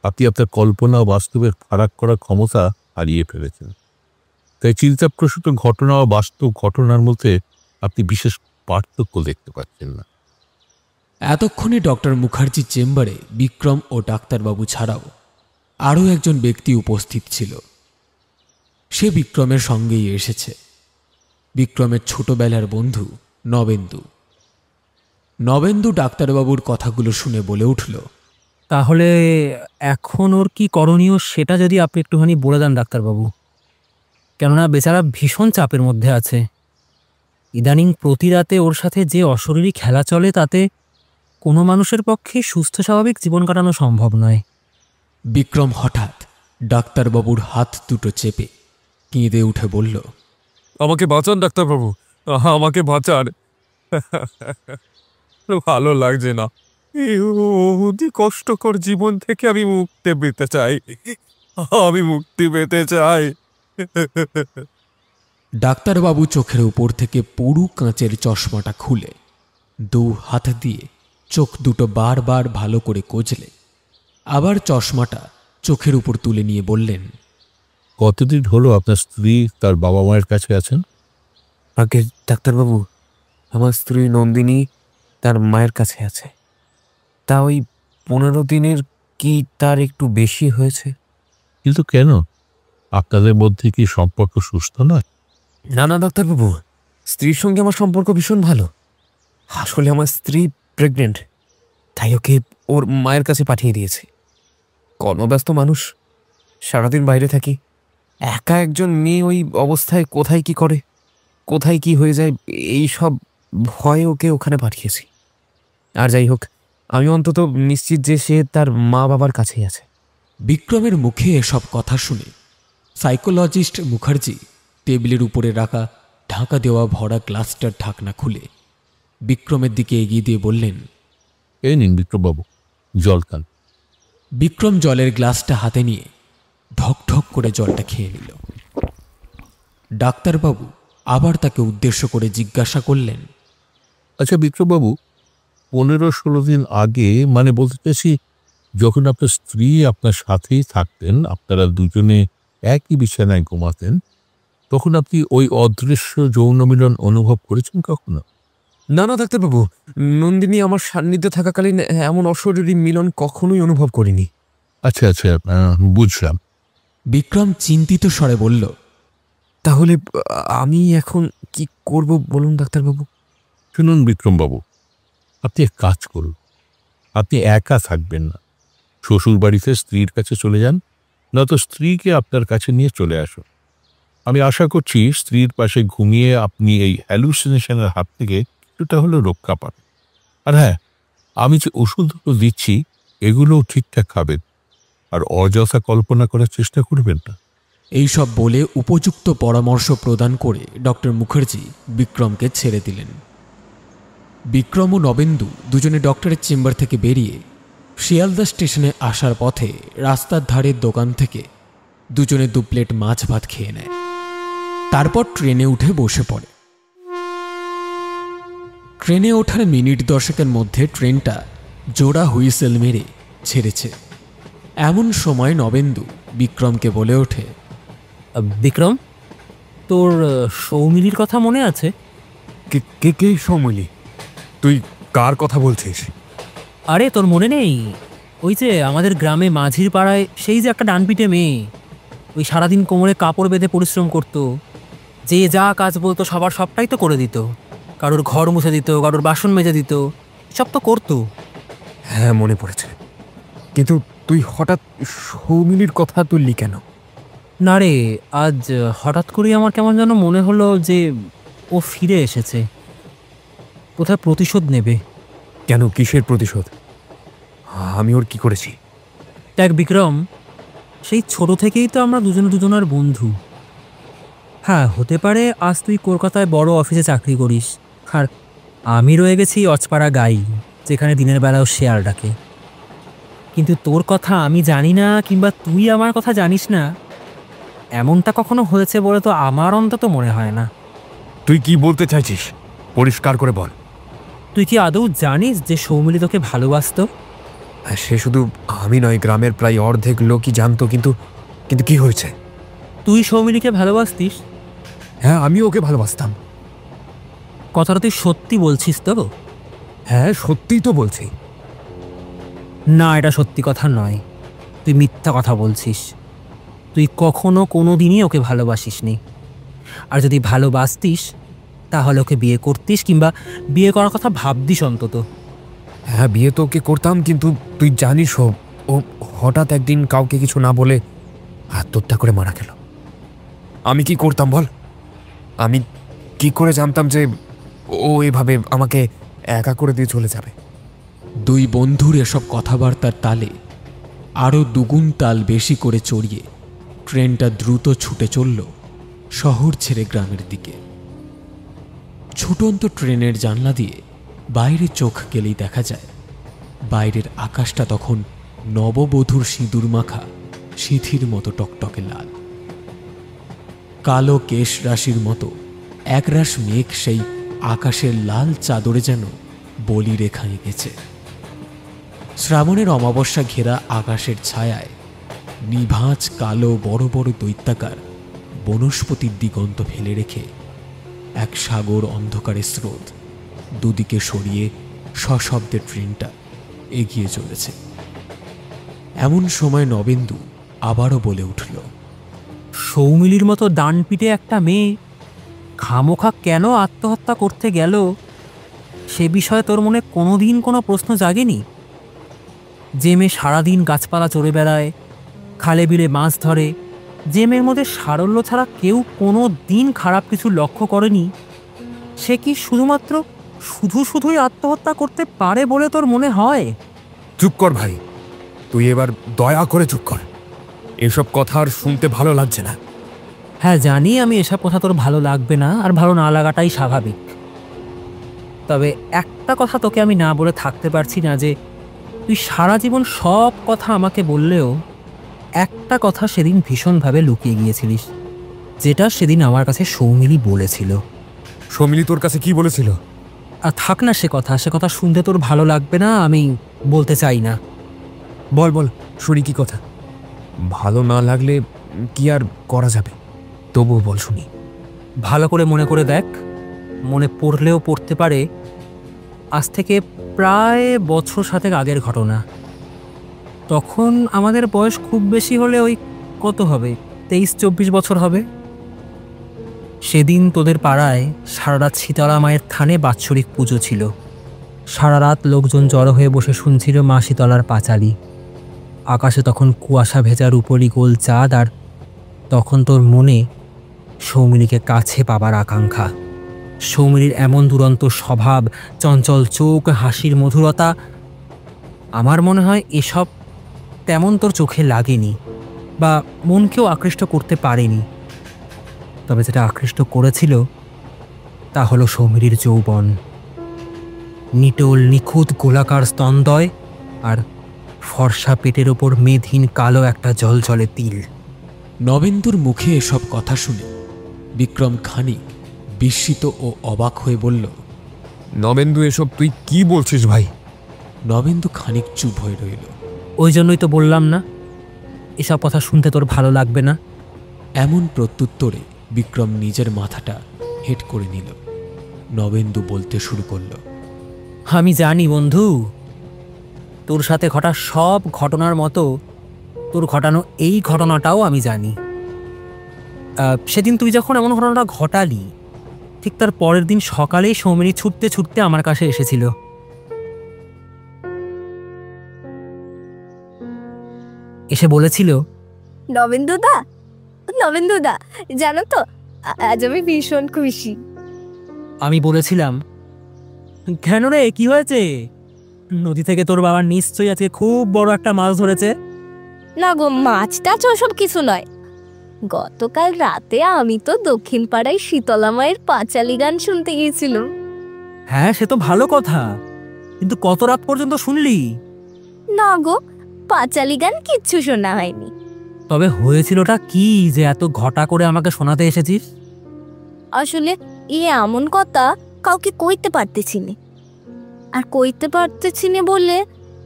আপনি আপনার কল্পনা ও বাস্তবের ফারাক করার ক্ষমতা হারিয়ে ফেলেছেন। তাই চিন্তাপ্রসূত ঘটনা ও বাস্তব ঘটনার মধ্যে আপনি বিশেষ পার্থক্য দেখতে পাচ্ছেন না। এতক্ষণে ডক্টর মুখার্জি চেম্বারে বিক্রম ও ডাক্তারবাবু ছাড়াও আরও একজন ব্যক্তি উপস্থিত ছিল। সে বিক্রমের সঙ্গেই এসেছে, বিক্রমের ছোটবেলার বন্ধু নবেন্দু। নবেন্দু ডাক্তারবাবুর কথাগুলো শুনে বলে উঠল, তাহলে এখন ওর কি করণীয় সেটা যদি আপনি একটুখানি বলে দেন ডাক্তারবাবু। কেননা বেচারা ভীষণ চাপের মধ্যে আছে। ইদানিং প্রতি রাতে ওর সাথে যে অশরীরী খেলা চলে, তাতে কোনো মানুষের পক্ষে সুস্থ স্বাভাবিক জীবন কাটানো সম্ভব নয়। বিক্রম হঠাৎ ডাক্তারবাবুর হাত দুটো চেপে কেঁদে উঠে বলল, আমাকে বাঁচান ডাক্তারবাবু, আমাকে বাঁচান। ভালো লাগছে না, এই অতি কষ্টকর জীবন থেকে আমি মুক্তি পেতে চাই, আমি মুক্তি পেতে চাই। ডাক্তারবাবু চোখের উপর থেকে পুরু কাঁচের চশমাটা খুলে দু হাত দিয়ে চোখ দুটো বারবার ভালো করে কচলে আবার চশমাটা চোখের উপর তুলে নিয়ে বললেন, কতদিন হলো আপনার স্ত্রী তার বাবা মায়ের কাছে আছেন? আগে ডাক্তারবাবু, আমার স্ত্রী নন্দিনী তার মায়ের কাছে আছে। তা ওই 15 দিনের কি তার একটু বেশি হয়েছে। কিন্তু কেন, আপনাদের মধ্যে কি সম্পর্ক সুস্থ নয়? না না ডাক্তারবাবু, স্ত্রীর সঙ্গে আমার সম্পর্ক ভীষণ ভালো। আসলে আমার স্ত্রী প্রেগনেন্ট, তাই ওকে ওর মায়ের কাছে পাঠিয়ে দিয়েছে। কর্মব্যস্ত মানুষ, সারাদিন বাইরে থাকি, একা একজন মেয়ে ওই অবস্থায় কোথায় কি করে, কোথায় কি হয়ে যায়, এই সব ভয়ে ওকে ওখানে পাঠিয়েছি। আর যাই হোক, আমি অন্তত নিশ্চিত যে সে তার মা বাবার কাছেই আছে। বিক্রমের মুখে এসব কথা শুনে সাইকোলজিস্ট মুখার্জি টেবিলের উপরে রাখা ঢাকা দেওয়া ভরা গ্লাসটার ঢাকনা খুলে বিক্রমের দিকে এগিয়ে দিয়ে বললেন, এই নিন বিক্রমবাবু, জল খান। বিক্রম জলের গ্লাসটা হাতে নিয়ে ঢক ঢক করে জলটা খেয়ে নিল। ডাক্তারবাবু আবার তাকে উদ্দেশ্য করে জিজ্ঞাসা করলেন, আচ্ছা বিক্রমবাবু, 15-16 দিন আগে, মানে বলতে চাইছি যখন আপনার স্ত্রী আপনার সাথেই থাকতেন, আপনারা দুজনে একই বিছানায় ঘুমাতেন, তখন আপনি ওই অদৃশ্য যৌন মিলন অনুভব করেছেন কখনো? না না ডাক্তারবাবু, নন্দিনী আমার সান্নিধ্যে থাকাকালীন এমন অশরীরী মিলন কখনোই অনুভব করিনি। আচ্ছা আচ্ছা, বুঝলাম। বিক্রম চিন্তিত স্বরে বলল, তাহলে আমি এখন কি করব বলুন ডাক্তারবাবু? শুনুন বিক্রমবাবু, আপনি এক কাজ করুন, আপনি একা থাকবেন না, শ্বশুর বাড়িতে স্ত্রীর কাছে চলে যান, নয়তো স্ত্রীকে আপনার কাছে নিয়ে চলে আসুন। আমি আশা করছি স্ত্রীর পাশে ঘুমিয়ে আপনি এই হ্যালুসিনেশনের হাত থেকে কিছুটা হলেও রক্ষা পাবেন। আর হ্যাঁ, আমি যে ওষুধগুলো দিচ্ছি এগুলোও ঠিকঠাক খাবেন, আর অযথা কল্পনা করার চেষ্টা করবেন না। এইসব বলে উপযুক্ত পরামর্শ প্রদান করে ডক্টর মুখার্জি বিক্রমকে ছেড়ে দিলেন। বিক্রম ও নবেন্দু দুজনে ডক্টরের চেম্বার থেকে বেরিয়ে শিয়ালদা স্টেশনে আসার পথে রাস্তার ধারের দোকান থেকে দুজনে 2 প্লেট মাছ ভাত খেয়ে নেয়। তারপর ট্রেনে উঠে বসে পড়ে। ট্রেনে ওঠার মিনিট 10 মধ্যে ট্রেনটা জোড়া হুইসেল মেরে ছেড়েছে। এমন সময় নবেন্দু বিক্রমকে বলে ওঠে, বিক্রম, তোর সৌমিলির কথা মনে আছে? কে কে সৌমিলি? তুই কার কথা বলছিস? আরে তোর মনে নেই? ওই যে আমাদের গ্রামে মাঝির পাড়ায় সেই যে একটা ডানপিটে মেয়ে, ওই সারাদিন কোমরে কাপড় বেঁধে পরিশ্রম করতো, যে যা কাজ বলতো সবার সবটাই তো করে দিত, কারোর ঘর মুছে দিত, কারোর বাসন মেজে দিত, সব তো করতো। হ্যাঁ, মনে পড়েছে। কিন্তু তুই হঠাৎ সৌমিলির কথা তুললি কেন? না রে, আজ হঠাৎ করেই আমার কেমন যেন মনে হলো যে ও ফিরে এসেছে, কোথায় প্রতিশোধ নেবে। কেন, কিসের প্রতিশোধ? আমি ওর কি করেছি? দেখ বিক্রম, সেই ছোট থেকেই তো আমরা দুজনের বন্ধু। হ্যাঁ, হতে পারে আজ তুই কলকাতায় বড় অফিসে চাকরি করিস, আর আমি রয়ে গেছি অচপাড়া গাই, যেখানে দিনের বেলাও শেয়াল ডাকে। কিন্তু তোর কথা আমি জানি না, কিংবা তুই আমার কথা জানিস না, এমনটা কখনো হয়েছে বলে তো আমার অন্তত মনে হয় না। তুই কি বলতে চাইছিস? পরিষ্কার করে বল। তুই কি আদৌ জানিস যে সৌমিলি তোকে ভালোবাসতো? সে শুধু আমি নয়, গ্রামের প্রায় অর্ধেক লোকই জানতো। কিন্তু কিন্তু কি হয়েছে? তুই সৌমিলিকে ভালোবাসতিস? হ্যাঁ, আমি ওকে ভালোবাসতাম। কথাটা তুই সত্যি বলছিস তো? হ্যাঁ, সত্যিই তো বলছি। না, এটা সত্যি কথা নয়, তুই মিথ্যা কথা বলছিস। তুই কখনো কোনো দিনই ওকে ভালোবাসিসনি। আর যদি ভালোবাসতিস তাহলে ওকে বিয়ে করতিস, কিংবা বিয়ে করার কথা ভাবতিস অন্তত। হ্যাঁ, বিয়ে তো ওকে করতাম, কিন্তু তুই জানিস ও হঠাৎ একদিন কাউকে কিছু না বলে আত্মহত্যা করে মারা গেল। আমি কি করতাম বল? আমি কি করে জানতাম যে ও এভাবে আমাকে একা করে দিয়ে চলে যাবে? 2 বন্ধুর এসব কথাবার্তার তালে আরও 2 গুণ তাল বেশি করে চড়িয়ে ট্রেনটা দ্রুত ছুটে চলল শহর ছেড়ে গ্রামের দিকে। ছুটন্ত ট্রেনের জানলা দিয়ে বাইরে চোখ গেলেই দেখা যায় বাইরের আকাশটা তখন নববধূর সিঁদুর মাখা সিঁথির মতো টকটকে লাল। কালো কেশ রাশির মতো একরাশ মেঘ সেই আকাশের লাল চাদরে যেন বলি রেখা এঁকেছে। শ্রাবণের অমাবস্যা ঘেরা আকাশের ছায়ায় নিভাঁজ কালো বড় বড় দৈত্যাকার বনস্পতির দিগন্ত ফেলে রেখে এক সাগর অন্ধকারের স্রোত দুদিকে সরিয়ে সশব্দে ট্রেনটা এগিয়ে চলেছে। এমন সময় নবেন্দু আবারও বলে উঠল, সৌমিলির মতো ডানপিটে একটা মেয়ে খামোখা কেন আত্মহত্যা করতে গেল, সে বিষয়ে তোর মনে কোনোদিন কোনো প্রশ্ন জাগেনি? যে মেয়ে সারাদিন গাছপালা চড়ে বেড়ায়, খালে বিলে মাছ ধরে, যে মেয়ের মধ্যে সারল্য ছাড়া কেউ কোনো দিন খারাপ কিছু লক্ষ্য করেনি, সে কি শুধুই আত্মহত্যা করতে পারে বলে তোর মনে হয়? চুপ কর ভাই, তুই এবার দয়া করে চুপ কর। এসব কথা আর শুনতে ভালো লাগছে না। হ্যাঁ জানি, আমি এসব কথা তোর ভালো লাগবে না, আর ভালো না লাগাটাই স্বাভাবিক। তবে একটা কথা তোকে আমি না বলে থাকতে পারছি না, যে তুই সারা জীবন সব কথা আমাকে বললেও একটা কথা সেদিন ভীষণভাবে লুকিয়ে গিয়েছিলিস, যেটা সেদিন আমার কাছে সৌমিলি বলেছিল। সৌমিলি তোর কাছে কি বলেছিল? আর থাক না সে কথা শুনতে তোর ভালো লাগবে না, আমি বলতে চাই না। বল বল, শুনি কি কথা। ভালো না লাগলে কি আর করা যাবে, তবুও বল শুনি। ভালো করে মনে করে দেখ, মনে পড়লেও পড়তে পারে। আজ থেকে প্রায় বছর 7 আগের ঘটনা। তখন আমাদের বয়স খুব বেশি হলে ওই কত হবে, 23-24 বছর হবে। সেদিন তোদের পাড়ায় সারা রাত শীতলা মায়ের থানে বাৎসরিক পুজো ছিল। সারা রাত লোকজন জড়ো হয়ে বসে শুনছিল মা শীতলার পাঁচালি। আকাশে তখন কুয়াশা ভেজা রূপলি গোল চাঁদ, আর তখন তোর মনে সৌমিলীকে কাছে পাবার আকাঙ্ক্ষা। সৌমিলীর এমন দুরন্ত স্বভাব, চঞ্চল চোখ, হাসির মধুরতা, আমার মনে হয় এসব তেমন তোর চোখে লাগেনি বা মনকেও আকৃষ্ট করতে পারেনি। তবে যেটা আকৃষ্ট করেছিল তা হলো সৌমিলীর যৌবন, নিটোল নিখুঁত গোলাকার স্তনদ্বয় আর ফর্সা পেটের ওপর মেদহীন কালো একটা জলজলে তিল। নবেন্দুর মুখে এসব কথা শুনে বিক্রম খানিক বিস্মিত ও অবাক হয়ে বলল, নবেন্দু, এসব তুই কি বলছিস ভাই? নবেন্দু খানিক চুপ হয়ে রইল। ওই জন্যই তো বললাম না এসব কথা শুনতে তোর ভালো লাগবে না। এমন প্রত্যুত্তরে বিক্রম নিজের মাথাটা হেঁট করে নিল। নবেন্দু বলতে শুরু করল, আমি জানি বন্ধু, তোর সাথে ঘটা সব ঘটনার মতো তোর ঘটানো এই ঘটনাটাও আমি জানি। সেদিন তুই যখন এমন ঘটনাটা ঘটালি, ঠিক তার পরের দিন সকালেই সৌমিনী ছুটতে ছুটতে আমার কাছে এসেছিল। এসে বলেছিল, নবেন্দুদা, নবেন্দুদা, জানো তো আজ আমি ভীষণ খুশি। আমি বলেছিলাম, কেন রে, কি হয়েছে? নদী থেকে তোর বাবা নিশ্চয়ই আজকে খুব বড় একটা মাছ ধরেছে। না গো, মাছ টাছ ওসব কিছু নয়। গতকাল রাতে আমি তো দক্ষিণ পাড়ায় শীতলা মায়ের পাঁচালি গান শুনতে গিয়েছিলাম। হ্যাঁ, সে তো ভালো কথা, কিন্তু কত রাত পর্যন্ত শুনলি? না গো, পাঁচালি গান কিচ্ছু শোনা হয়নি। তবে হয়েছিলটা কি যে এত ঘটা করে আমাকে শোনাতে এসেছিস? আসলে এমন কথা কাউকে কইতে পারতেছি না, আর কইতে পারতেছি না বলে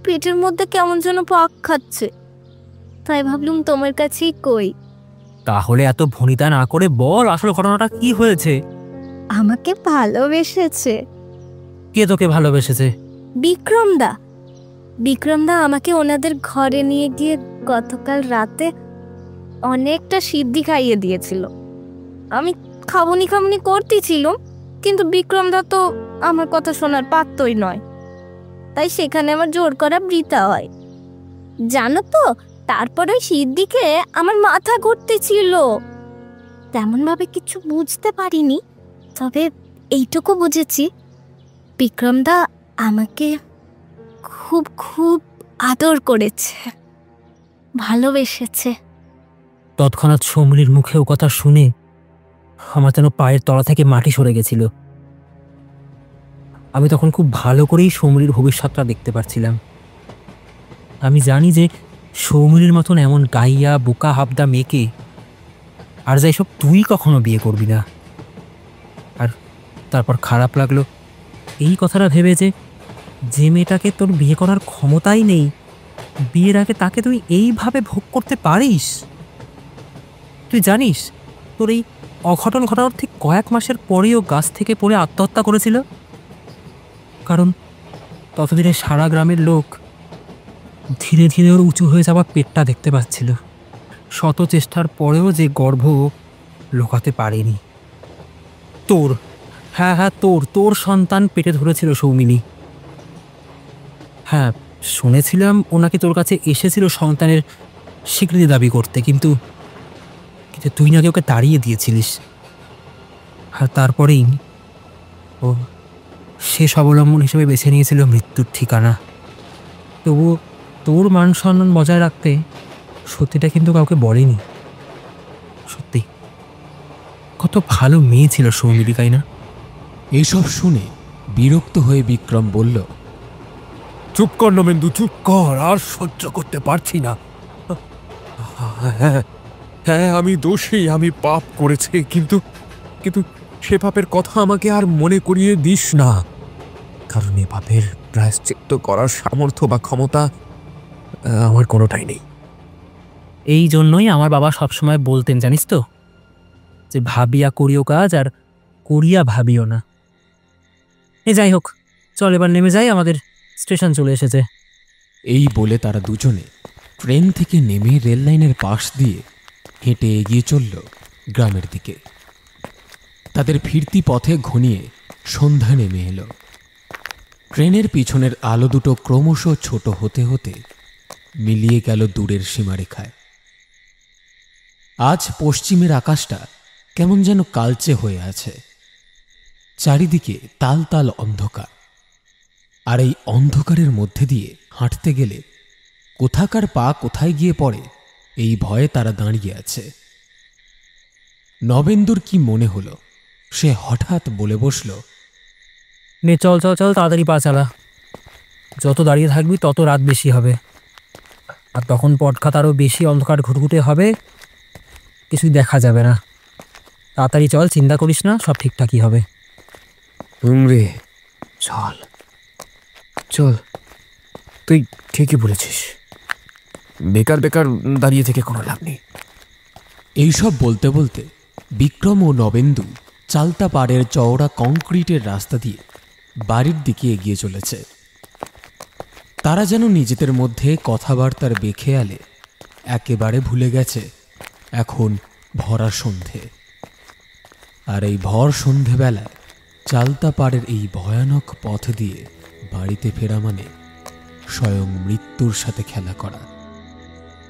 পেটের মধ্যে কেমন যেন পাক খাচ্ছে, তাই ভাবলুম তোমার কাছেই কই। তাহলে এত ভনিতা না করে বল, আসল ঘটনাটা কি হয়েছে? আমাকে ভালোবেসেছে। কে তোকে ভালোবেসেছে? বিক্রমদা। বিক্রমদা আমাকে ওনাদের ঘরে নিয়ে গিয়ে গতকাল রাতে অনেকটা সিদ্ধি খাইয়ে দিয়েছিল। আমি খাবনি খাবনি করতেছিল, কিন্তু বিক্রমদা তো আমার কথা শোনার পাত্রই নয়, তাই সেখানে আমার জোর করা বৃথা হয়। জানো তো, তারপরে ওই সিদ্ধি খেয়ে আমার মাথা ঘুরতেছিল। তেমন ভাবে কিছু বুঝতে পারিনি, তবে এইটুকু বুঝেছি বিক্রমদা আমাকে খুব খুব আদর করেছে, ভালোবেসেছে। তৎক্ষণাৎ সৌমিলীর মুখে ও কথা শুনে আমার যেন পায়ের তলা থেকে মাটি সরে গেছিল। আমি তখন খুব ভালো করেই সৌমিলীর ভবিষ্যৎটা দেখতে পারছিলাম। আমি জানি যে সৌমিলীর মতন এমন গাইয়া বোকা হাবদা মেয়েকে আর যাই সব তুই কখনো বিয়ে করবি না। আর তারপর খারাপ লাগলো এই কথাটা ভেবে যে মেয়েটাকে তোর বিয়ে করার ক্ষমতাই নেই, বিয়ের আগে তাকে তুই এইভাবে ভোগ করতে পারিস। তুই জানিস তোর এই অঘটন ঘটানোর ঠিক কয়েক মাসের পরেই ও গাছ থেকে পড়ে আত্মহত্যা করেছিল। কারণ ততদিনে সারা গ্রামের লোক ধীরে ধীরে ওর উঁচু হয়ে যাওয়া পেটটা দেখতে পাচ্ছিল। শত চেষ্টার পরেও যে গর্ভ লোকাতে পারেনি। তোর, হ্যাঁ হ্যাঁ, তোর সন্তান পেটে ধরেছিল সৌমিনী। হ্যাঁ, শুনেছিলাম ওনাকে তোর কাছে এসেছিল সন্তানের স্বীকৃতি দাবি করতে, কিন্তু তুই নাকি ওকে তাড়িয়ে দিয়েছিলিস। আর তারপরেই ও শেষ অবলম্বন হিসেবে বেছে নিয়েছিল মৃত্যুর ঠিকানা। তবুও তোর মান সম্মান বজায় রাখতে সত্যিটা কিন্তু কাউকে বলেনি। সত্যি কত ভালো মেয়ে ছিল সৌমিলী, তাই না? এইসব শুনে বিরক্ত হয়ে বিক্রম বলল, চুপ কর নবেন্দু, চুপ কর, আর সহ্য করতে পারছি না। হ্যাঁ হ্যাঁ, আমি দোষী, আমি পাপ করেছি, কিন্তু কিন্তু সে পাপের কথা আমাকে আর মনে করিয়ে দিস না, কারণ এ পাপের প্রায়শ্চিত্ত করার সামর্থ্য বা ক্ষমতা আমার কোনোটাই নেই। এই জন্যই আমার বাবা সবসময় বলতেন, জানিস তো, যে ভাবিয়া করিও কাজ আর করিয়া ভাবিও না। যাই হোক, চল এবার নেমে যাই, আমাদের স্টেশন চলে এসেছে। এই বলে তারা দুজনে ট্রেন থেকে নেমে রেল লাইনের পাশ দিয়ে হেঁটে এগিয়ে চলল গ্রামের দিকে। তাদের ফিরতি পথে ঘনিয়ে সন্ধ্যা নেমে এলো। ট্রেনের পিছনের আলো দুটো ক্রমশ ছোট হতে হতে মিলিয়ে গেল দূরের সীমারেখায়। আজ পশ্চিমের আকাশটা কেমন যেন কালচে হয়ে আছে। চারিদিকে তাল তাল অন্ধকার, আর এই অন্ধকারের মধ্যে দিয়ে হাঁটতে গেলে কোথাকার পা কোথায় গিয়ে পড়ে এই ভয়ে তারা দাঁড়িয়ে আছে। নবেন্দুর কি মনে হলো, সে হঠাৎ বলে বসল, নে চল চল চল, তাড়াতাড়ি পা চালা। যত দাঁড়িয়ে থাকবি তত রাত বেশি হবে, আর তখন পটখাত আরও বেশি অন্ধকার ঘুটঘুটে হবে, কিছুই দেখা যাবে না। তাড়াতাড়ি চল, চিন্তা করিস না, সব ঠিকঠাকই হবে। রে চল চল, তুই ঠিকই বলেছিস, বেকার বেকার দাঁড়িয়ে থেকে কোনো লাভ নেই। এইসব বলতে বলতে বিক্রম ও নবেন্দু চালতা পাড়ের চওড়া কংক্রিটের রাস্তা দিয়ে বাড়ির দিকে এগিয়ে চলেছে। তারা যেন নিজেদের মধ্যে কথাবার্তার বেখেয়ালে একেবারে ভুলে গেছে এখন ভরা সন্ধে। আর এই ভর সন্ধেবেলায় চালতা পাড়ের এই ভয়ানক পথ দিয়ে বাড়িতে ফেরা মানে স্বয়ং মৃত্যুর সাথে খেলা করা।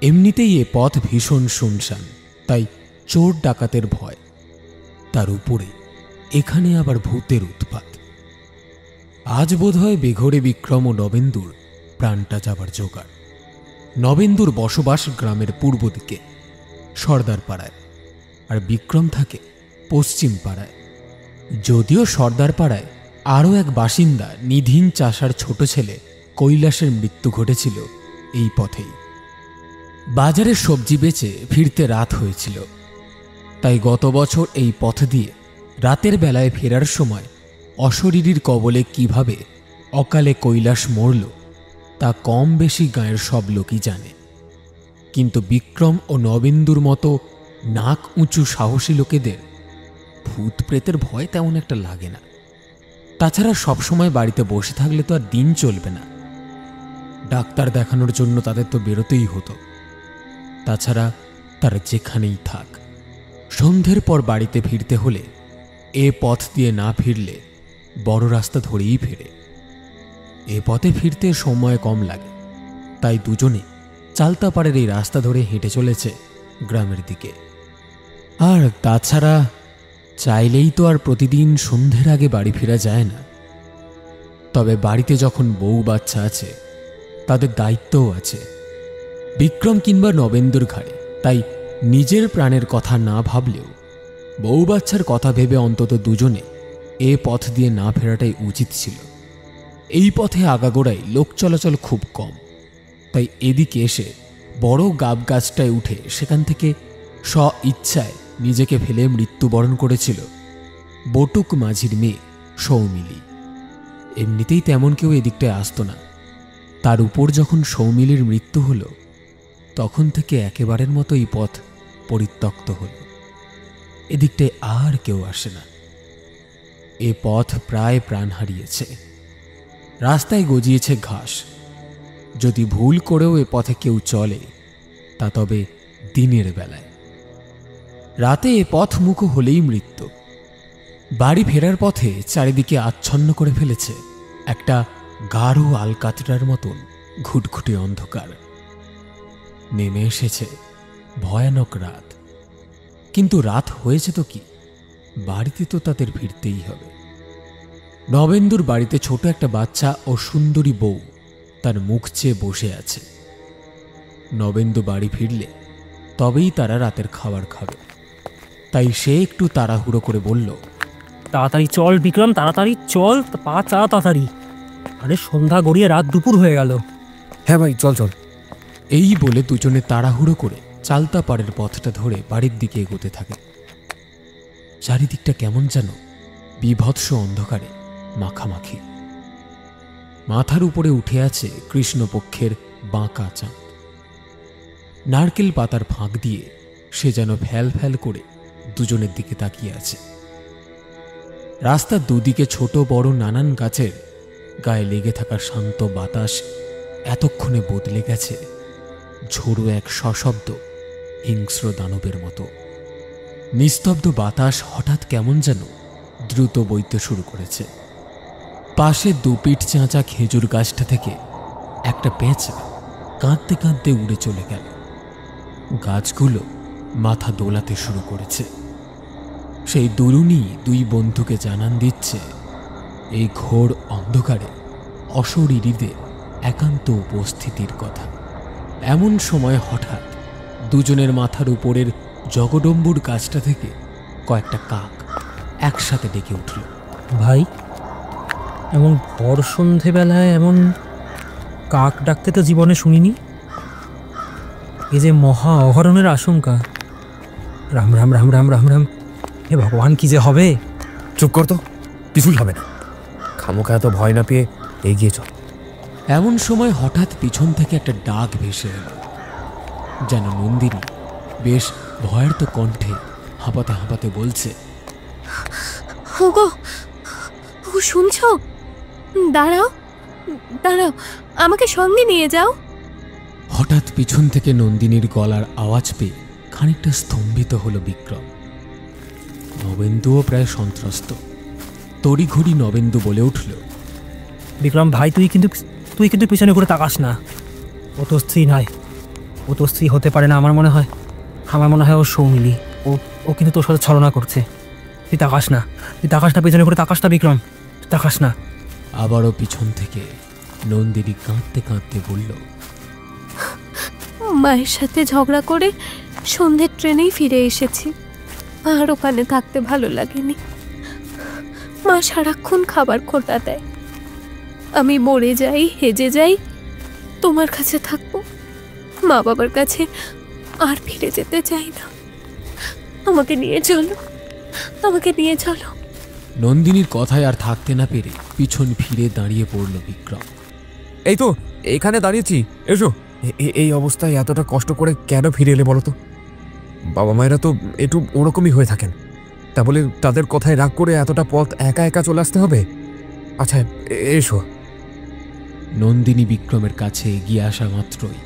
এমনিতেই এ পথ ভীষণ শুনশান, তাই চোর ডাকাতের ভয়, তার উপরে এখানে আবার ভূতের উৎপাত। আজ বোধহয় বেঘরে বিক্রম ও নবেন্দুর প্রাণটা যাবার জোগাড়। নবেন্দুর বসবাস গ্রামের পূর্ব দিকে সর্দার পাড়ায়, আর বিক্রম থাকে পশ্চিম পাড়ায়। যদিও সর্দার পাড়ায় আরও এক বাসিন্দা নিধিন চাষার ছোট ছেলে কৈলাসের মৃত্যু ঘটেছিল এই পথেই। বাজারে সবজি বেচে ফিরতে রাত হয়েছিল, তাই গত বছর এই পথ দিয়ে রাতের বেলায় ফেরার সময় অশরীরীর কবলে কিভাবে অকালে কৈলাস মরল তা কম বেশি গাঁয়ের সব লোকই জানে। কিন্তু বিক্রম ও নবেন্দুর মতো নাক উঁচু সাহসী লোকেদের ভূত প্রেতের ভয় তেমন একটা লাগে না। তাছাড়া সবসময় বাড়িতে বসে থাকলে তো আর দিন চলবে না, ডাক্তার দেখানোর জন্য তাদের তো বেরোতেই হতো। তাছাড়া তারা যেখানেই থাক, সন্ধ্যের পর বাড়িতে ফিরতে হলে এ পথ দিয়ে না ফিরলে বড় রাস্তা ধরেই ফেরে। এ পথে ফিরতে সময় কম লাগে, তাই দুজনে চালতাপাড়ের এই রাস্তা ধরে হেঁটে চলেছে গ্রামের দিকে। আর তাছাড়া চাইলেই তো আর প্রতিদিন সন্ধ্যের আগে বাড়ি ফেরা যায় না। তবে বাড়িতে যখন বউ বাচ্চা আছে, তাদের দায়িত্বও আছে বিক্রম কিংবা নবেন্দুর ঘাড়ে। তাই নিজের প্রাণের কথা না ভাবলেও বউ বাচ্চার কথা ভেবে অন্তত দুজনে এ পথ দিয়ে না ফেরাটাই উচিত ছিল। এই পথে আগাগোড়াই লোক চলাচল খুব কম, তাই এদিকে এসে বড় গাব গাছটায় উঠে সেখান থেকে স্ব ইচ্ছায় নিজেকে ফেলে মৃত্যুবরণ করেছিল বটুক মাঝির মেয়ে সৌমিলি। এমনিতেই তেমন কেউ এদিকটায় আসত না, তার উপর যখন সৌমিলির মৃত্যু হলো তখন থেকে একেবারের মতো এই পথ পরিত্যক্ত হল। এদিকটায় আর কেউ আসে না। এ পথ প্রায় প্রাণ হারিয়েছে। রাস্তায় গজিয়েছে ঘাস। যদি ভুল করেও এ পথে কেউ চলে তা তবে দিনের বেলায়। রাতে এ পথ মুখো হলেই মৃত্যু। বাড়ি ফেরার পথে চারিদিকে আচ্ছন্ন করে ফেলেছে একটা গাঢ় আলকাতরার মতন ঘুটঘুটে অন্ধকার। নেমে এসেছে ভয়ানক রাত। কিন্তু রাত হয়েছে তো কি, বাড়িতে তো তাদের ফিরতেই হবে। নবেন্দুর বাড়িতে ছোট একটা বাচ্চা ও সুন্দরী বউ তার মুখ চেয়ে বসে আছে। নবেন্দু বাড়ি ফিরলে তবেই তারা রাতের খাবার খাবে, তাই সে একটু তাড়াহুড়ো করে বলল, তাড়াতাড়ি চল বিক্রম, তাড়াতাড়ি চল, পা চা তাড়াতাড়ি। আরে সন্ধ্যা গড়িয়ে রাত দুপুর হয়ে গেল। হ্যাঁ ভাই, চল চল। এই বলে দুজনে তাড়াহুড়ো করে চালতাপাড়ের পথটা ধরে বাড়ির দিকে এগোতে থাকে। চারিদিকটা কেমন যেন বিভৎস অন্ধকারে মাখামাখি। মাথার উপরে উঠে আছে কৃষ্ণপক্ষের বাঁকা চাঁদ। নারকেল পাতার ফাঁক দিয়ে সে যেন ফ্যাল ফ্যাল করে দুজনের দিকে তাকিয়ে আছে। রাস্তার দুদিকে ছোট বড় নানান গাছের গায়ে লেগে থাকা শান্ত বাতাস এতক্ষণে বদলে গেছে ঝোড়ো এক সশব্দ হিংস্র দানবের মতো। নিস্তব্ধ বাতাস হঠাৎ কেমন যেন দ্রুত বইতে শুরু করেছে। পাশে দুপিঠ চাঁচা খেজুর গাছটা থেকে একটা পেঁচা কাঁদতে কাঁদতে উড়ে চলে গেল। গাছগুলো মাথা দোলাতে শুরু করেছে। সেই দুরুনি দুই বন্ধুকে জানান দিচ্ছে এই ঘোর অন্ধকারে অশরীরীদের একান্ত উপস্থিতির কথা। এমন সময় হঠাৎ দুজনের মাথার উপরের জগডম্বুর গাছটা থেকে কয়েকটা কাক একসাথে ডেকে উঠল। ভাই, এমন ভর সন্ধেবেলায় এমন কাক ডাকতে তো জীবনে শুনিনি। এ যে মহা অহরণের আশঙ্কা। রাম রাম রাম রাম রাম রাম, হে ভগবান, কি যে হবে। চুপ কর তো, কিছুই হবে না। খামোখা এত ভয় না পেয়ে এগিয়ে চল। এমন সময় হঠাৎ পিছন থেকে একটা ডাক ভেসে এলো, যেন নন্দিনী বেশ ভয়ার্ত কণ্ঠে হাঁপাতে হাঁপাতে বলছে, ওগো, ও শুনছো? দাঁড়াও দাঁড়াও, আমাকে সঙ্গে নিয়ে যাও। হঠাৎ পিছন থেকে নন্দিনীর গলার আওয়াজ পেয়ে খানিকটা স্তম্ভিত হলো বিক্রম। নবেন্দুও প্রায় সন্ত্রস্ত। তড়িঘড়ি নবেন্দু বলে উঠল, বিক্রম ভাই, তুই কিন্তু পিছনে ঘুরে তাকাস না। ও তো স্ত্রী নয়, ও তো স্ত্রী হতে পারে না। আমার মনে হয় ও সৌমিলি। ও কিন্তু তোর সাথে ছলনা করছে। তুই তাকাস না, পিছনে ঘুরে তাকাস না বিক্রম, তাকাস না। আবারও পিছন থেকে নন্দিনী কাঁদতে কাঁদতে বলল, মায়ের সাথে ঝগড়া করে সন্ধ্যের ট্রেনেই ফিরে এসেছি। আর ওখানে থাকতে ভালো লাগেনি। মা সারাক্ষণ খাবার খোটা দেয়। আমি মরে যাই, হেজে যাই, তোমার কাছে থাকবো। মা বাবার কাছে আর ফিরে যেতে চাই না। আমাকে নিয়ে চলো, আমাকে নিয়ে চলো। নন্দিনীর কথায় আর থাকতে না পেরে পিছন ফিরে দাঁড়িয়ে পড়ল বিক্রম। এই তো এখানে দাঁড়িয়েছি, এসো। এই অবস্থায় এতটা কষ্ট করে কেন ফিরে এলে বলো তো? বাবা মায়েরা তো একটু ওরকমই হয়ে থাকেন, তা বলে তাদের কথায় রাগ করে এতটা পথ একা একা চলে আসতে হবে? আচ্ছা এসো। নন্দিনী বিক্রমের কাছে এগিয়ে আসা মাত্রই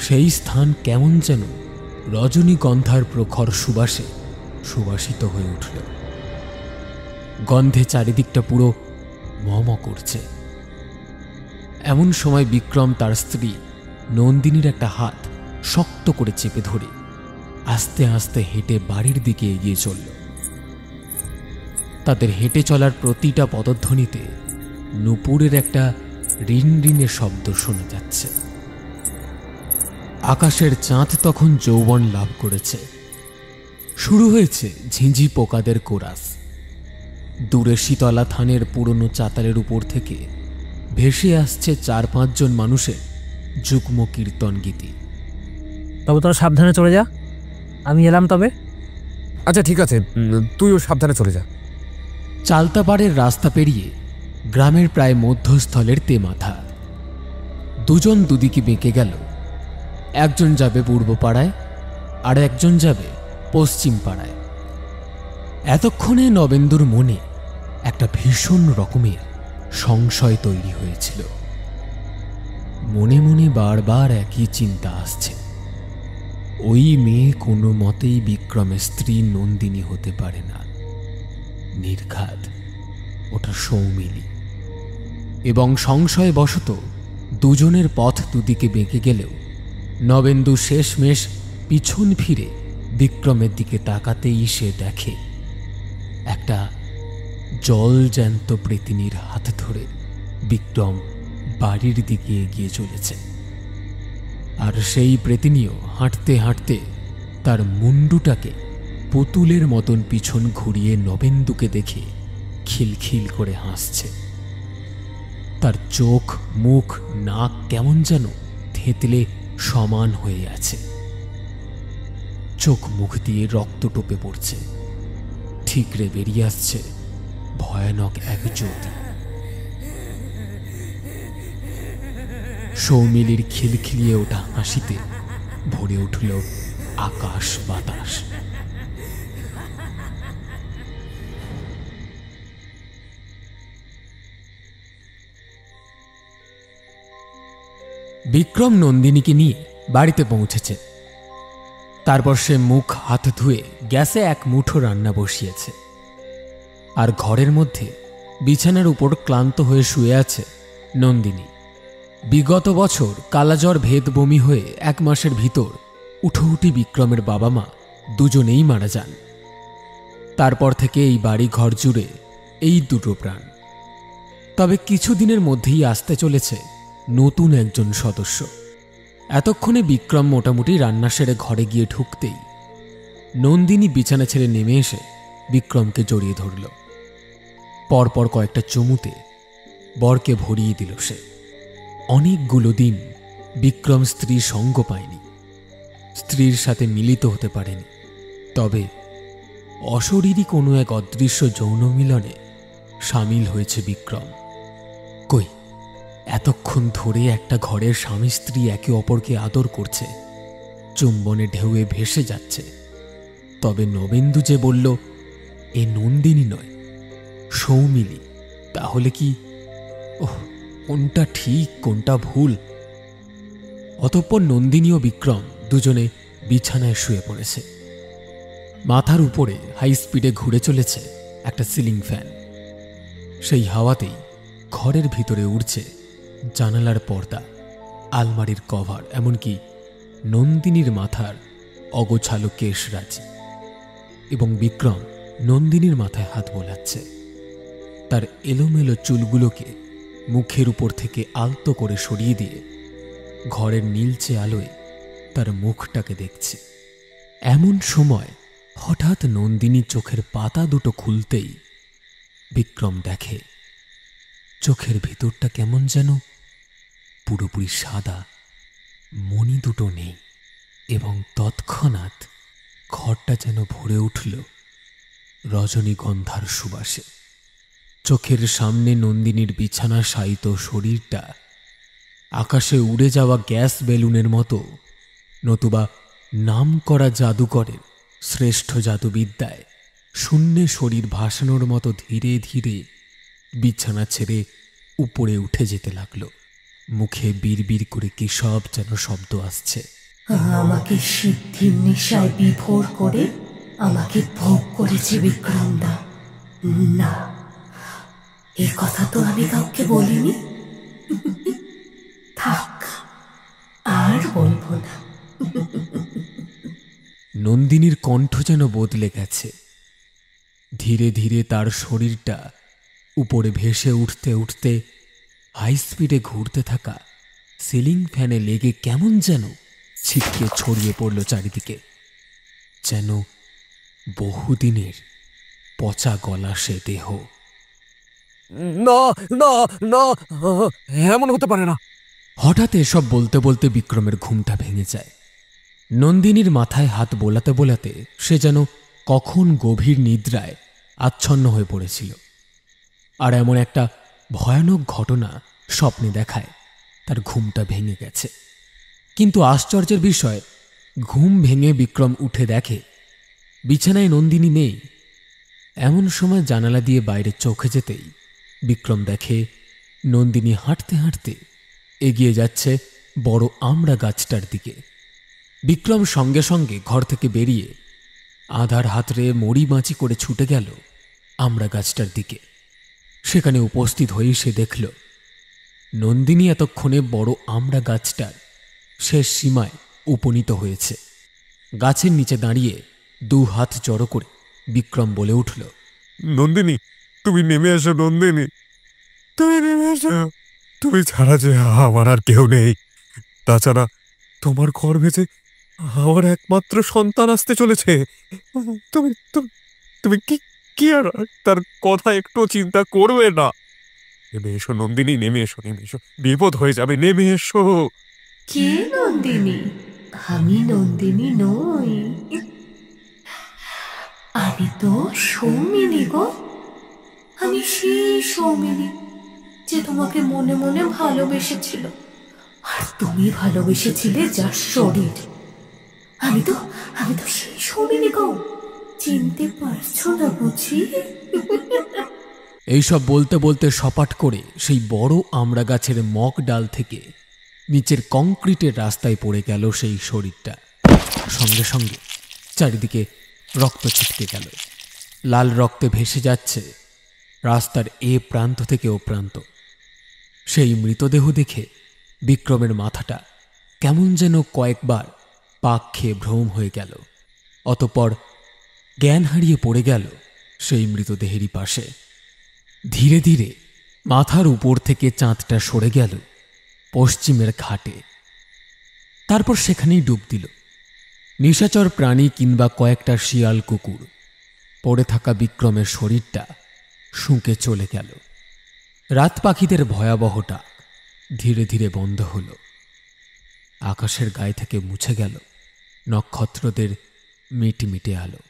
সেই স্থান কেমন যেন রজনীগন্ধার প্রখর সুবাসে সুবাসিত হয়ে উঠল। গন্ধে চারিদিকটা পুরো মম করছে। এমন সময় বিক্রম তার স্ত্রী নন্দিনীর একটা হাত শক্ত করে চেপে ধরে আস্তে আস্তে হেঁটে বাড়ির দিকে এগিয়ে চলল। তাদের হেঁটে চলার প্রতিটা পদধ্বনিতে নূপুরের একটা রিন রিনের শব্দ শোনা যাচ্ছে। আকাশের চাঁদ তখন যৌবন লাভ করেছে। শুরু হয়েছে ঝিঁঝি পোকাদের কোরাস। দূরে শীতলা থানের পুরনো চাতালের উপর থেকে ভেসে আসছে 4-5 জন মানুষের যুগ্ম কীর্তন গীতি। তবে তোরা সাবধানে চলে যা, আমি এলাম তবে। আচ্ছা ঠিক আছে, তুইও সাবধানে চলে যা। চালতাপাড়ের রাস্তা পেরিয়ে গ্রামের প্রায় মধ্যস্থলের তেমাথা। দুজন দুদিকে বেঁকে গেল। একজন যাবে পূর্ব পাড়ায়, আর একজন যাবে পশ্চিম পাড়ায়। এতক্ষণে নবেন্দুর মনে একটা ভীষণ রকমের সংশয় তৈরি হয়েছিল। মনে মনে বারবার একই চিন্তা আসছে, ওই মেয়ে কোনো মতেই বিক্রমের স্ত্রী নন্দিনী হতে পারে না। নির্ঘাত ওটা সৌমিলি। এবং সংশয়বশত দুজনের পথ দুদিকে বেঁকে গেলেও নবেন্দু শেষমেশ পিছন ফিরে বিক্রমের দিকে তাকাতেই সে দেখে একটা জলজ্যান্ত প্রেতিনীর হাত ধরে বিক্রম বাড়ির দিকে এগিয়ে চলেছে। আর সেই প্রেতিনীও হাঁটতে হাঁটতে তার মুন্ডুটাকে পুতুলের মতন পিছন ঘুরিয়ে নবেন্দুকে দেখে খিলখিল করে হাসছে। তার চোখ, মুখ, নাক কেমন যেন থেতলে সমান হয়ে আছে। চোখ মুখ দিয়ে রক্ত টোপে পড়ছে। ঠিকরে বেরিয়ে আসছে ভয়ানক এক জ্যোতি। সৌমিলির খিলখিলিয়ে ওঠা হাসিতে ভরে উঠল আকাশ বাতাস। বিক্রম নন্দিনীকে নিয়ে বাড়িতে পৌঁছেছে। তারপর সে মুখ হাত ধুয়ে গ্যাসে এক মুঠো রান্না বসিয়েছে। আর ঘরের মধ্যে বিছানার উপর ক্লান্ত হয়ে শুয়ে আছে নন্দিনী। বিগত বছর কালাজ্বর ভেদ বমি হয়ে 1 মাসের ভিতর উঠোউঠি বিক্রমের বাবা মা দুজনেই মারা যান। তারপর থেকে এই বাড়ি ঘর জুড়ে এই দুটো প্রাণ। তবে কিছুদিনের মধ্যেই আসতে চলেছে নতুন একজন সদস্য। এতক্ষণে বিক্রম মোটামুটি রান্না সেরে ঘরে গিয়ে ঢুকতেই নন্দিনী বিছানা ছেড়ে নেমে এসে বিক্রমকে জড়িয়ে ধরল। পরপর কয়েকটা চুমুতে বরকে ভরিয়ে দিল সে। অনেকগুলো দিন বিক্রম স্ত্রীর সঙ্গ পায়নি, স্ত্রীর সাথে মিলিত হতে পারেনি। তবে অশরীরী কোনো এক অদৃশ্য যৌন মিলনে সামিল হয়েছে বিক্রম। কই, এতক্ষণ ধরে একটা ঘরের স্বামী স্ত্রী একে অপরকে আদর করছে, চুম্বনে ঢেউয়ে ভেসে যাচ্ছে। তবে নবেন্দু যে বলল এ নন্দিনী নয়, সৌমিলি, তাহলে কি কোনটা ঠিক কোনটা ভুল? অতঃপর নন্দিনী ও বিক্রম দুজনে বিছানায় শুয়ে পড়েছে। মাথার উপরে হাই স্পিডে ঘুরে চলেছে একটা সিলিং ফ্যান। সেই হাওয়াতেই ঘরের ভিতরে উড়ছে জানালার পর্দা, আলমারির কভার, এমনকি নন্দিনীর মাথার অগোছালো কেশরাজি। এবং বিক্রম নন্দিনীর মাথায় হাত বোলাচ্ছে, তার এলোমেলো চুলগুলোকে মুখের উপর থেকে আলতো করে সরিয়ে দিয়ে ঘরের নীলচে আলোয় তার মুখটাকে দেখছে। এমন সময় হঠাৎ নন্দিনী চোখের পাতা দুটো খুলতেই বিক্রম দেখে চোখের ভিতরটা কেমন যেন পুরোপুরি সাদা, মণি দুটো নেই। এবং তৎক্ষণাৎ ঘরটা যেন ভরে উঠল রজনীগন্ধার সুবাসে। চোখের সামনে নন্দিনীর বিছানা শায়িত শরীরটা আকাশে উড়ে যাওয়া গ্যাস বেলুনের মতো, নতুবা নাম করা জাদুকরের শ্রেষ্ঠ জাদুবিদ্যায় শূন্যে শরীর ভাসানোর মতো ধীরে ধীরে বিছানা ছেড়ে উপরে উঠে যেতে লাগলো। মুখে বিড়বিড় করে কি সব যেন শব্দ আসছে। আমাকে সিদ্ধির নেশায় বিভোর করে আমাকে ভোগ করেছে বিক্রমদা। না, এ কথা তো আমি কাউকে বলিনি। থাক, আর বলবো না। নন্দিনীর কণ্ঠ যেন বদলে গেছে। ধীরে ধীরে তার শরীরটা উপরে ভেসে উঠতে উঠতে হাই স্পিডে ঘুরতে থাকা সিলিং ফ্যানে লেগে কেমন যেন ছিটকে ছড়িয়ে পড়ল চারিদিকে। যেন বহুদিনের পচা গলা সে দেহ। না না না, এমন হতে পারে না। হঠাৎ এসব বলতে বলতে বিক্রমের ঘুমটা ভেঙে যায়। নন্দিনীর মাথায় হাত বোলাতে বোলাতে সে যেন কখন গভীর নিদ্রায় আচ্ছন্ন হয়ে পড়েছিল। আর এমন একটা ভয়ানক ঘটনা স্বপ্নে দেখায় তার ঘুমটা ভেঙে গেছে। কিন্তু আশ্চর্যের বিষয়, ঘুম ভেঙে বিক্রম উঠে দেখে বিছানায় নন্দিনী নেই। এমন সময় জানালা দিয়ে বাইরে চোখে যেতেই বিক্রম দেখে নন্দিনী হাঁটতে হাঁটতে এগিয়ে যাচ্ছে বড় আমড়া গাছটার দিকে। বিক্রম সঙ্গে সঙ্গে ঘর থেকে বেরিয়ে আধার হাতড়ে মড়ি বাঁচি করে ছুটে গেল আমড়া গাছটার দিকে। সেখানে উপস্থিত হয়ে সে দেখল নন্দিনী এতক্ষণে বড় আমড়া গাছটার শেষ সীমায় উপনীত হয়েছে। গাছের নিচে দাঁড়িয়ে 2 হাত জড়ো করে বিক্রম বলে উঠল, নন্দিনী, তুমি নেমে এসো। নন্দিনী, তুমি নেমে এসো। তুমি ছাড়া যে আমার আর কেউ নেই। তাছাড়া তোমার গর্ভে যে আমার একমাত্র সন্তান আসতে চলেছে। তুমি তুমি তুমি কি আর তার কথা একটু চিন্তা করবে না? নেমে এসো নন্দিনী, নেমে এসো, নেমে এসো। বিপদ হয়ে যাবে, নেমে এসো। কে নন্দিনী? আমি নন্দিনী নই, আমি তো সৌমিনী গো। আমি সেই সৌমিনী যে তোমাকে মনে মনে ভালোবেসেছিল, আর তুমি ভালোবেসেছিলে যার শরীর। আমি তো সেই শুনিনি গো, চিনতে পারছো না বুঝি? এইসব বলতে বলতে সপাট করে সেই বড় আমড়া গাছের মগ ডাল থেকে নিচের কংক্রিটের রাস্তায় পড়ে গেল সেই শরীরটা। সঙ্গে সঙ্গে চারিদিকে রক্ত ছিটকে গেল, লাল রক্তে ভেসে যাচ্ছে রাস্তার এ প্রান্ত থেকে ও প্রান্ত। সেই মৃতদেহ দেখে বিক্রমের মাথাটা কেমন যেন কয়েকবার পাক খেয়ে ভ্রম হয়ে গেল। অতঃপর জ্ঞান হারিয়ে পড়ে গেল সেই মৃতদেহেরই পাশে। ধীরে ধীরে মাথার উপর থেকে চাঁদটা সরে গেল পশ্চিমের ঘাটে। তারপর সেখানেই ডুব দিল নিশাচর প্রাণী কিংবা কয়েকটা শিয়াল কুকুর। পড়ে থাকা বিক্রমের শরীরটা শুঁকে চলে গেল। রাত পাখিদের ভয়াবহ ডাক ধীরে ধীরে বন্ধ হল। আকাশের গায়ে থেকে মুছে গেল নক্ষত্রদের মিটমিটে আলো।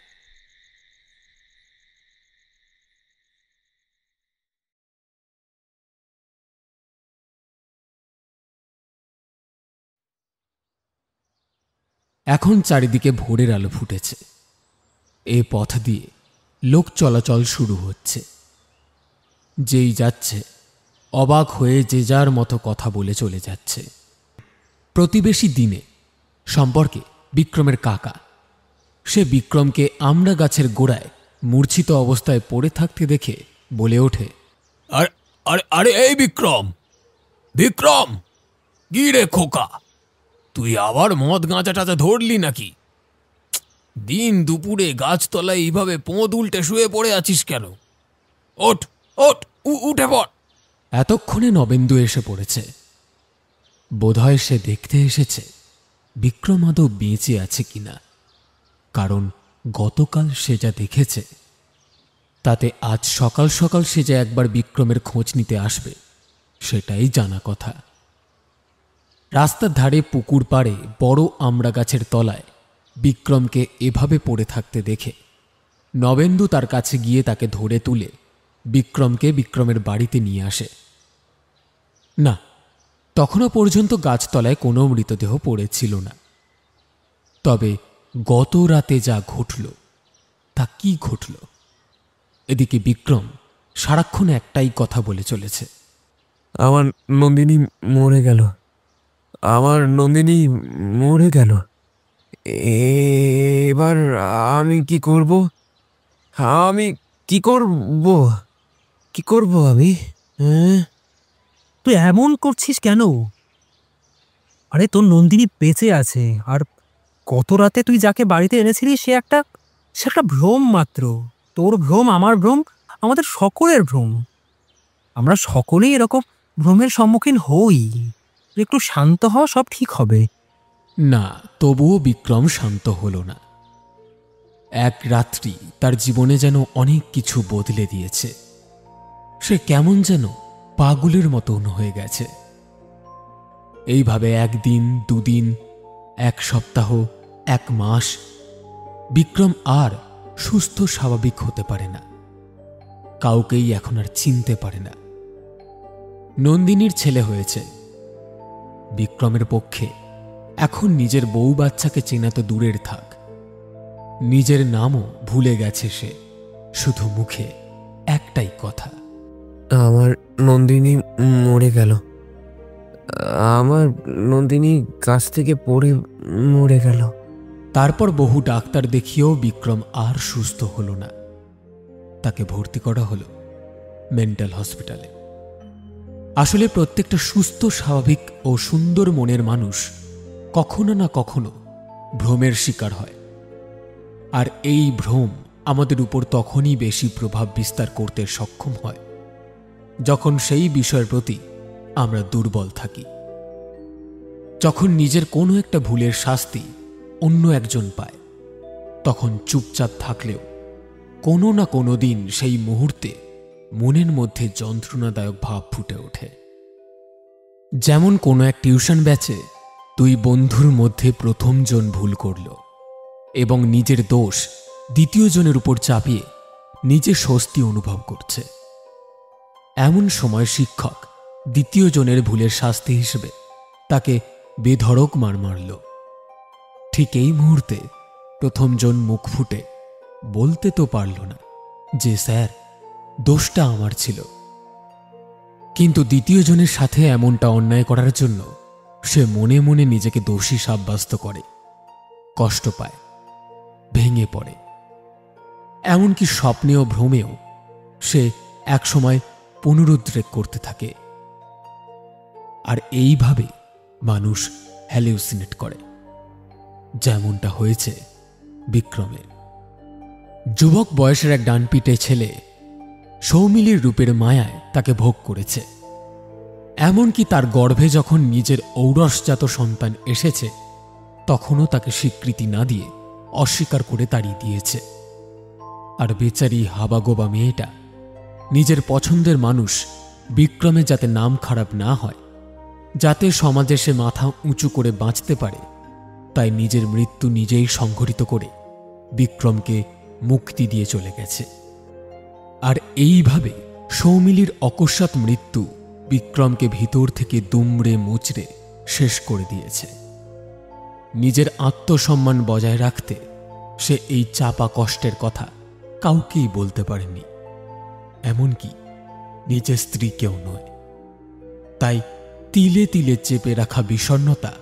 এখন চারিদিকে ভোরের আলো ফুটেছে। এ পথ দিয়ে লোক চলাচল শুরু হচ্ছে। যেই যাচ্ছে অবাক হয়ে যে যার মতো কথা বলে চলে যাচ্ছে। প্রতিবেশী দিনে সম্পর্কে বিক্রমের কাকা, সে বিক্রমকে আমড়া গাছের গোড়ায় মূর্ছিত অবস্থায় পড়ে থাকতে দেখে বলে ওঠে, আরে আরে আরে এই বিক্রম, বিক্রম, কি রে খোকা, তুই আবার মদ গাঁজা টাজা ধরলি নাকি? দিন দুপুরে গাছতলায় এইভাবে পোঁদ উল্টে শুয়ে পড়ে আছিস কেন? ওঠ ওঠ, উঠে পড়। এতক্ষণে নবেন্দু এসে পড়েছে। বোধহয় সে দেখতে এসেছে বিক্রম আদৌ বেঁচে আছে কিনা, কারণ গতকাল সে যা দেখেছে তাতে আজ সকাল সকাল সে যে একবার বিক্রমের খোঁজ নিতে আসবে সেটাই জানা কথা। রাস্তার ধারে পুকুর পাড়ে বড় আমড়া গাছের তলায় বিক্রমকে এভাবে পড়ে থাকতে দেখে নবেন্দু তার কাছে গিয়ে তাকে ধরে তুলে বিক্রমকে বিক্রমের বাড়িতে নিয়ে আসে। না, তখনও পর্যন্ত গাছতলায় কোনো মৃতদেহ পড়েছিল না। তবে গত রাতে যা ঘটল তা কি ঘটল? এদিকে বিক্রম সারাক্ষণ একটাই কথা বলে চলেছে, আমার নন্দিনী মরে গেল, আমার নন্দিনী মরে গেল। এবার আমি কি করব? আমি কি করব? কি করব আমি? তুই এমন করছিস কেন? আরে তোর নন্দিনী বেঁচে আছে, আর গত রাতে তুই যাকে বাড়িতে এনেছিলি সে একটা ভ্রম মাত্র। তোর ভ্রম, আমার ভ্রম, আমাদের সকলের ভ্রম। আমরা সকলেই এরকম ভ্রমের সম্মুখীন হই। তুই একটু শান্ত হ, সব ঠিক হবে। না, তবুও বিক্রম শান্ত হল না। এক রাত্রি তার জীবনে যেন অনেক কিছু বদলে দিয়েছে। সে কেমন যেন পাগলের মতন হয়ে গেছে। এইভাবে একদিন, দুদিন, এক সপ্তাহ, এক মাস বিক্রম আর সুস্থ স্বাভাবিক হতে পারে না। কাউকেই এখন আর চিনতে পারে না। নন্দিনীর ছেলে হয়েছে। বিক্রমের পক্ষে এখন নিজের বউ বাচ্চাকে চেনা তো দূরের থাক, নিজের নামও ভুলে গেছে সে। শুধু মুখে একটাই কথা, আমার নন্দিনী মরে গেল, আমার নন্দিনী গাছ থেকে পড়ে মরে গেল। তারপর বহু ডাক্তার দেখিয়েও বিক্রম আর সুস্থ হল না। তাকে ভর্তি করা হলো মেন্টাল হসপিটালে। আসলে প্রত্যেকটা সুস্থ, স্বাভাবিক ও সুন্দর মনের মানুষ কখনো না কখনো ভ্রমের শিকার হয়। আর এই ভ্রম আমাদের উপর তখনই বেশি প্রভাব বিস্তার করতে সক্ষম হয় যখন সেই বিষয়ের প্রতি আমরা দুর্বল থাকি। যখন নিজের কোনো একটা ভুলের শাস্তি অন্য একজন পায়, তখন চুপচাপ থাকলেও কোনো না কোনো দিন সেই মুহূর্তে মনের মধ্যে যন্ত্রণাদায়ক ভাব ফুটে ওঠে। যেমন কোনো এক টিউশন ব্যাচে দুই বন্ধুর মধ্যে প্রথম জন ভুল করল এবং নিজের দোষ দ্বিতীয় জনের উপর চাপিয়ে নিজে স্বস্তি অনুভব করছে। এমন সময় শিক্ষক দ্বিতীয় জনের ভুলের শাস্তি হিসেবে তাকে বেধড়ক মার মারল। ঠিক এই মুহূর্তে প্রথমজন মুখ ফুটে বলতে তো পারল না যে স্যার, দোষটা আমার ছিল। কিন্তু দ্বিতীয় জনের সাথে এমনটা অন্যায় করার জন্য সে মনে মনে নিজেকে দোষী সাব্যস্ত করে, কষ্ট পায়, ভেঙে পড়ে। এমনকি স্বপ্নে ও ভ্রমেও সে একসময় পুনরুদ্রেক করতে থাকে। আর এইভাবে মানুষ হ্যালিউসিনেট করে, যেমনটা হয়েছে বিক্রমের। যুবক বয়সের এক ডানপিটে ছেলে সৌমিলির রূপের মায়ায় তাকে ভোগ করেছে। এমনকি তার গর্ভে যখন নিজের ঔরসজাত সন্তান এসেছে, তখনও তাকে স্বীকৃতি না দিয়ে অস্বীকার করে তাড়িয়ে দিয়েছে। আর বেচারি হাবাগোবা মেয়েটা নিজের পছন্দের মানুষ বিক্রমে যাতে নাম খারাপ না হয়, যাতে সমাজে সে মাথা উঁচু করে বাঁচতে পারে, তাই নিজের মৃত্যু নিজেই সংঘটিত করে বিক্রমকে মুক্তি দিয়ে চলে গেছে। আর এইভাবে সৌমিলির অকস্মাৎ মৃত্যু বিক্রমকে ভিতর থেকে দুমড়ে মুচড়ে শেষ করে দিয়েছে। নিজের আত্মসম্মান বজায় রাখতে সে এই চাপা কষ্টের কথা কাউকেই বলতে পারেনি, এমনকি নিজের স্ত্রীকেও নয়। তাই তিলে তিলে চেপে রাখা বিষণ্ণতা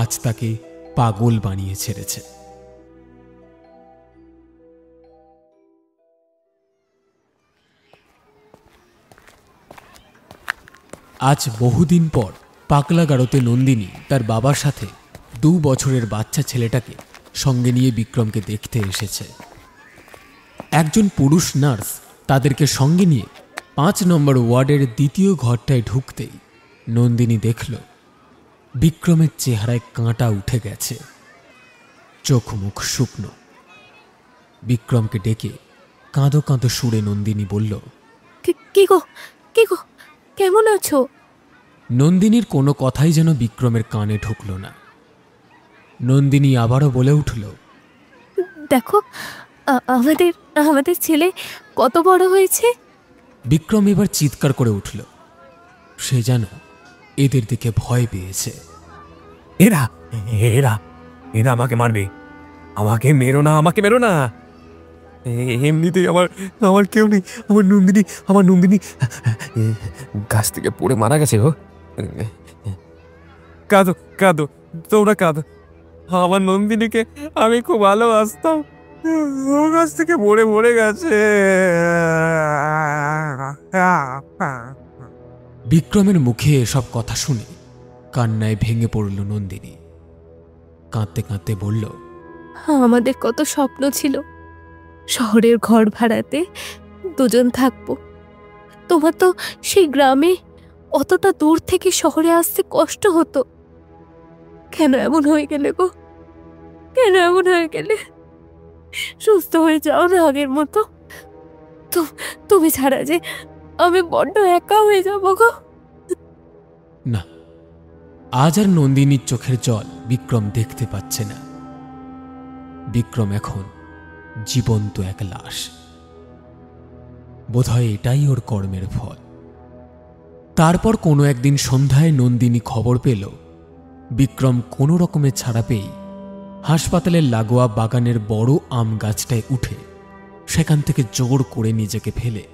আজ তাকে পাগল বানিয়ে ছেড়েছে। আজ বহুদিন পর পাগলাগারোতে নন্দিনী তার বাবার সাথে 2 বছরের বাচ্চা ছেলেটাকে সঙ্গে নিয়ে বিক্রমকে দেখতে এসেছে। একজন পুরুষ নার্স তাদেরকে সঙ্গে নিয়ে 5 নম্বর ওয়ার্ডের দ্বিতীয় ঘরটায় ঢুকতেই নন্দিনী দেখল বিক্রমের চেহারায় কাঁটা উঠে গেছে, চোখ মুখ শুকনো। বিক্রমকে ডেকে কাঁদো কাঁদো সুরে নন্দিনী বলল, কি গো, কেমন আছো? নন্দিনীর কোনো কথাই যেন বিক্রমের কানে ঢুকল না। নন্দিনী আবারও বলে উঠল, দেখো, আমাদের ছেলে কত বড় হয়েছে। বিক্রম এবার চিৎকার করে উঠল। সে যেন এদের দিকে ভয় পেয়েছে। এরা এরা এরা আমাকে মারবে, আমাকে মেরো না। এমনিতেই আমার কেউ নেই। আমার নন্দিনী গাছ থেকে পড়ে মারা গেছে। ও কাঁদো তোমরা কাঁদো। আমার নন্দিনীকে আমি খুব ভালোবাসতাম, ও গাছ থেকে পড়ে গেছে। বিক্রমের মুখে এসব কথা শুনে কান্নায় ভেঙে পড়ল নন্দিনী। কাঁদতে কাঁদতে বলল, আমাদের কত স্বপ্ন ছিল, শহরের ঘর ভাড়াতে 2জন থাকবো। তোমার তো সেই গ্রামে অতটা দূর থেকে শহরে আসতে কষ্ট হতো। কেন এমন হয়ে গেলে গো, কেন এমন হয়ে গেলে? সুস্থ হয়ে যাও না আগের মতো। তুমি ছাড়া যে আমি বড্ড একা হয়ে যাবো গো। না, আজ আর নন্দিনীর চোখের জল বিক্রম দেখতে পাচ্ছে না। বিক্রম এখন জীবন্ত এক লাশ। বোধহয় এটাই ওর কর্মের ফল। তারপর কোনো একদিন সন্ধ্যায় নন্দিনী খবর পেল বিক্রম কোনো রকমে ছাড়া পেয়েই হাসপাতালের লাগোয়া বাগানের বড় আম গাছটায় উঠে সেখান থেকে জোর করে নিজেকে ফেলে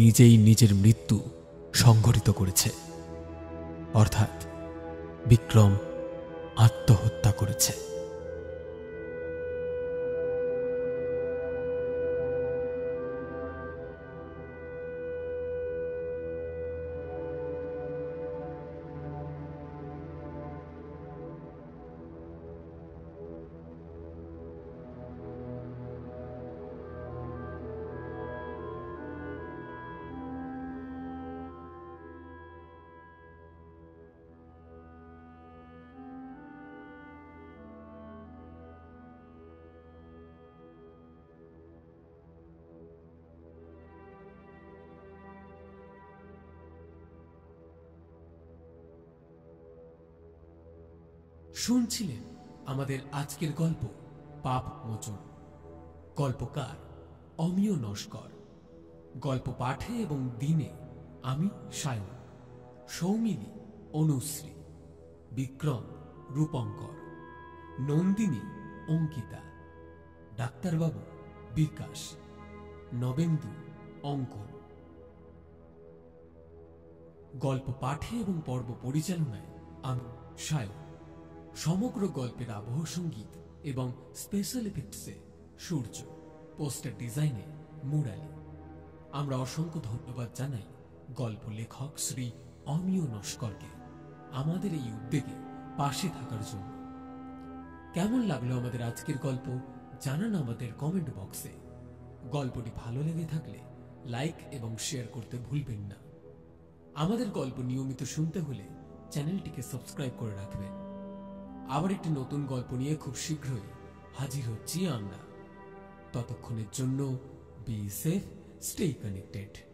নিজেই নিজের মৃত্যু সংঘটিত করেছে। অর্থাৎ বিক্রম আত্মহত্যা করেছে। শুনছিলেন আমাদের আজকের গল্প পাপ মোচন। গল্পকার অমিয় নস্কর। গল্প পাঠে এবং দিনে আমি সায়ন, সৌমিলি অনুশ্রী, বিক্রম রূপঙ্কর। নন্দিনী অঙ্কিতা, ডাক্তারবাবু বিকাশ, নবেন্দু অঙ্কন। গল্প পাঠে এবং পর্ব পরিচালনায় আমি সায়ন। সমগ্র গল্পের আবহ সঙ্গীত এবং স্পেশাল এফেক্টসে সূর্য, পোস্টার ডিজাইনে মুরালি। আমরা অসংখ্য ধন্যবাদ জানাই গল্প লেখক শ্রী অমিয় নস্করকে আমাদের এই উদ্যোগে পাশে থাকার জন্য। কেমন লাগলো আমাদের আজকের গল্প জানান আমাদের কমেন্ট বক্সে। গল্পটি ভালো লেগে থাকলে লাইক এবং শেয়ার করতে ভুলবেন না। আমাদের গল্প নিয়মিত শুনতে হলে চ্যানেলটিকে সাবস্ক্রাইব করে রাখবেন। আবার একটি নতুন গল্প নিয়ে খুব শীঘ্রই হাজির হচ্ছি আমরা। ততক্ষণের জন্য বি সেফ, স্টে কানেক্টেড।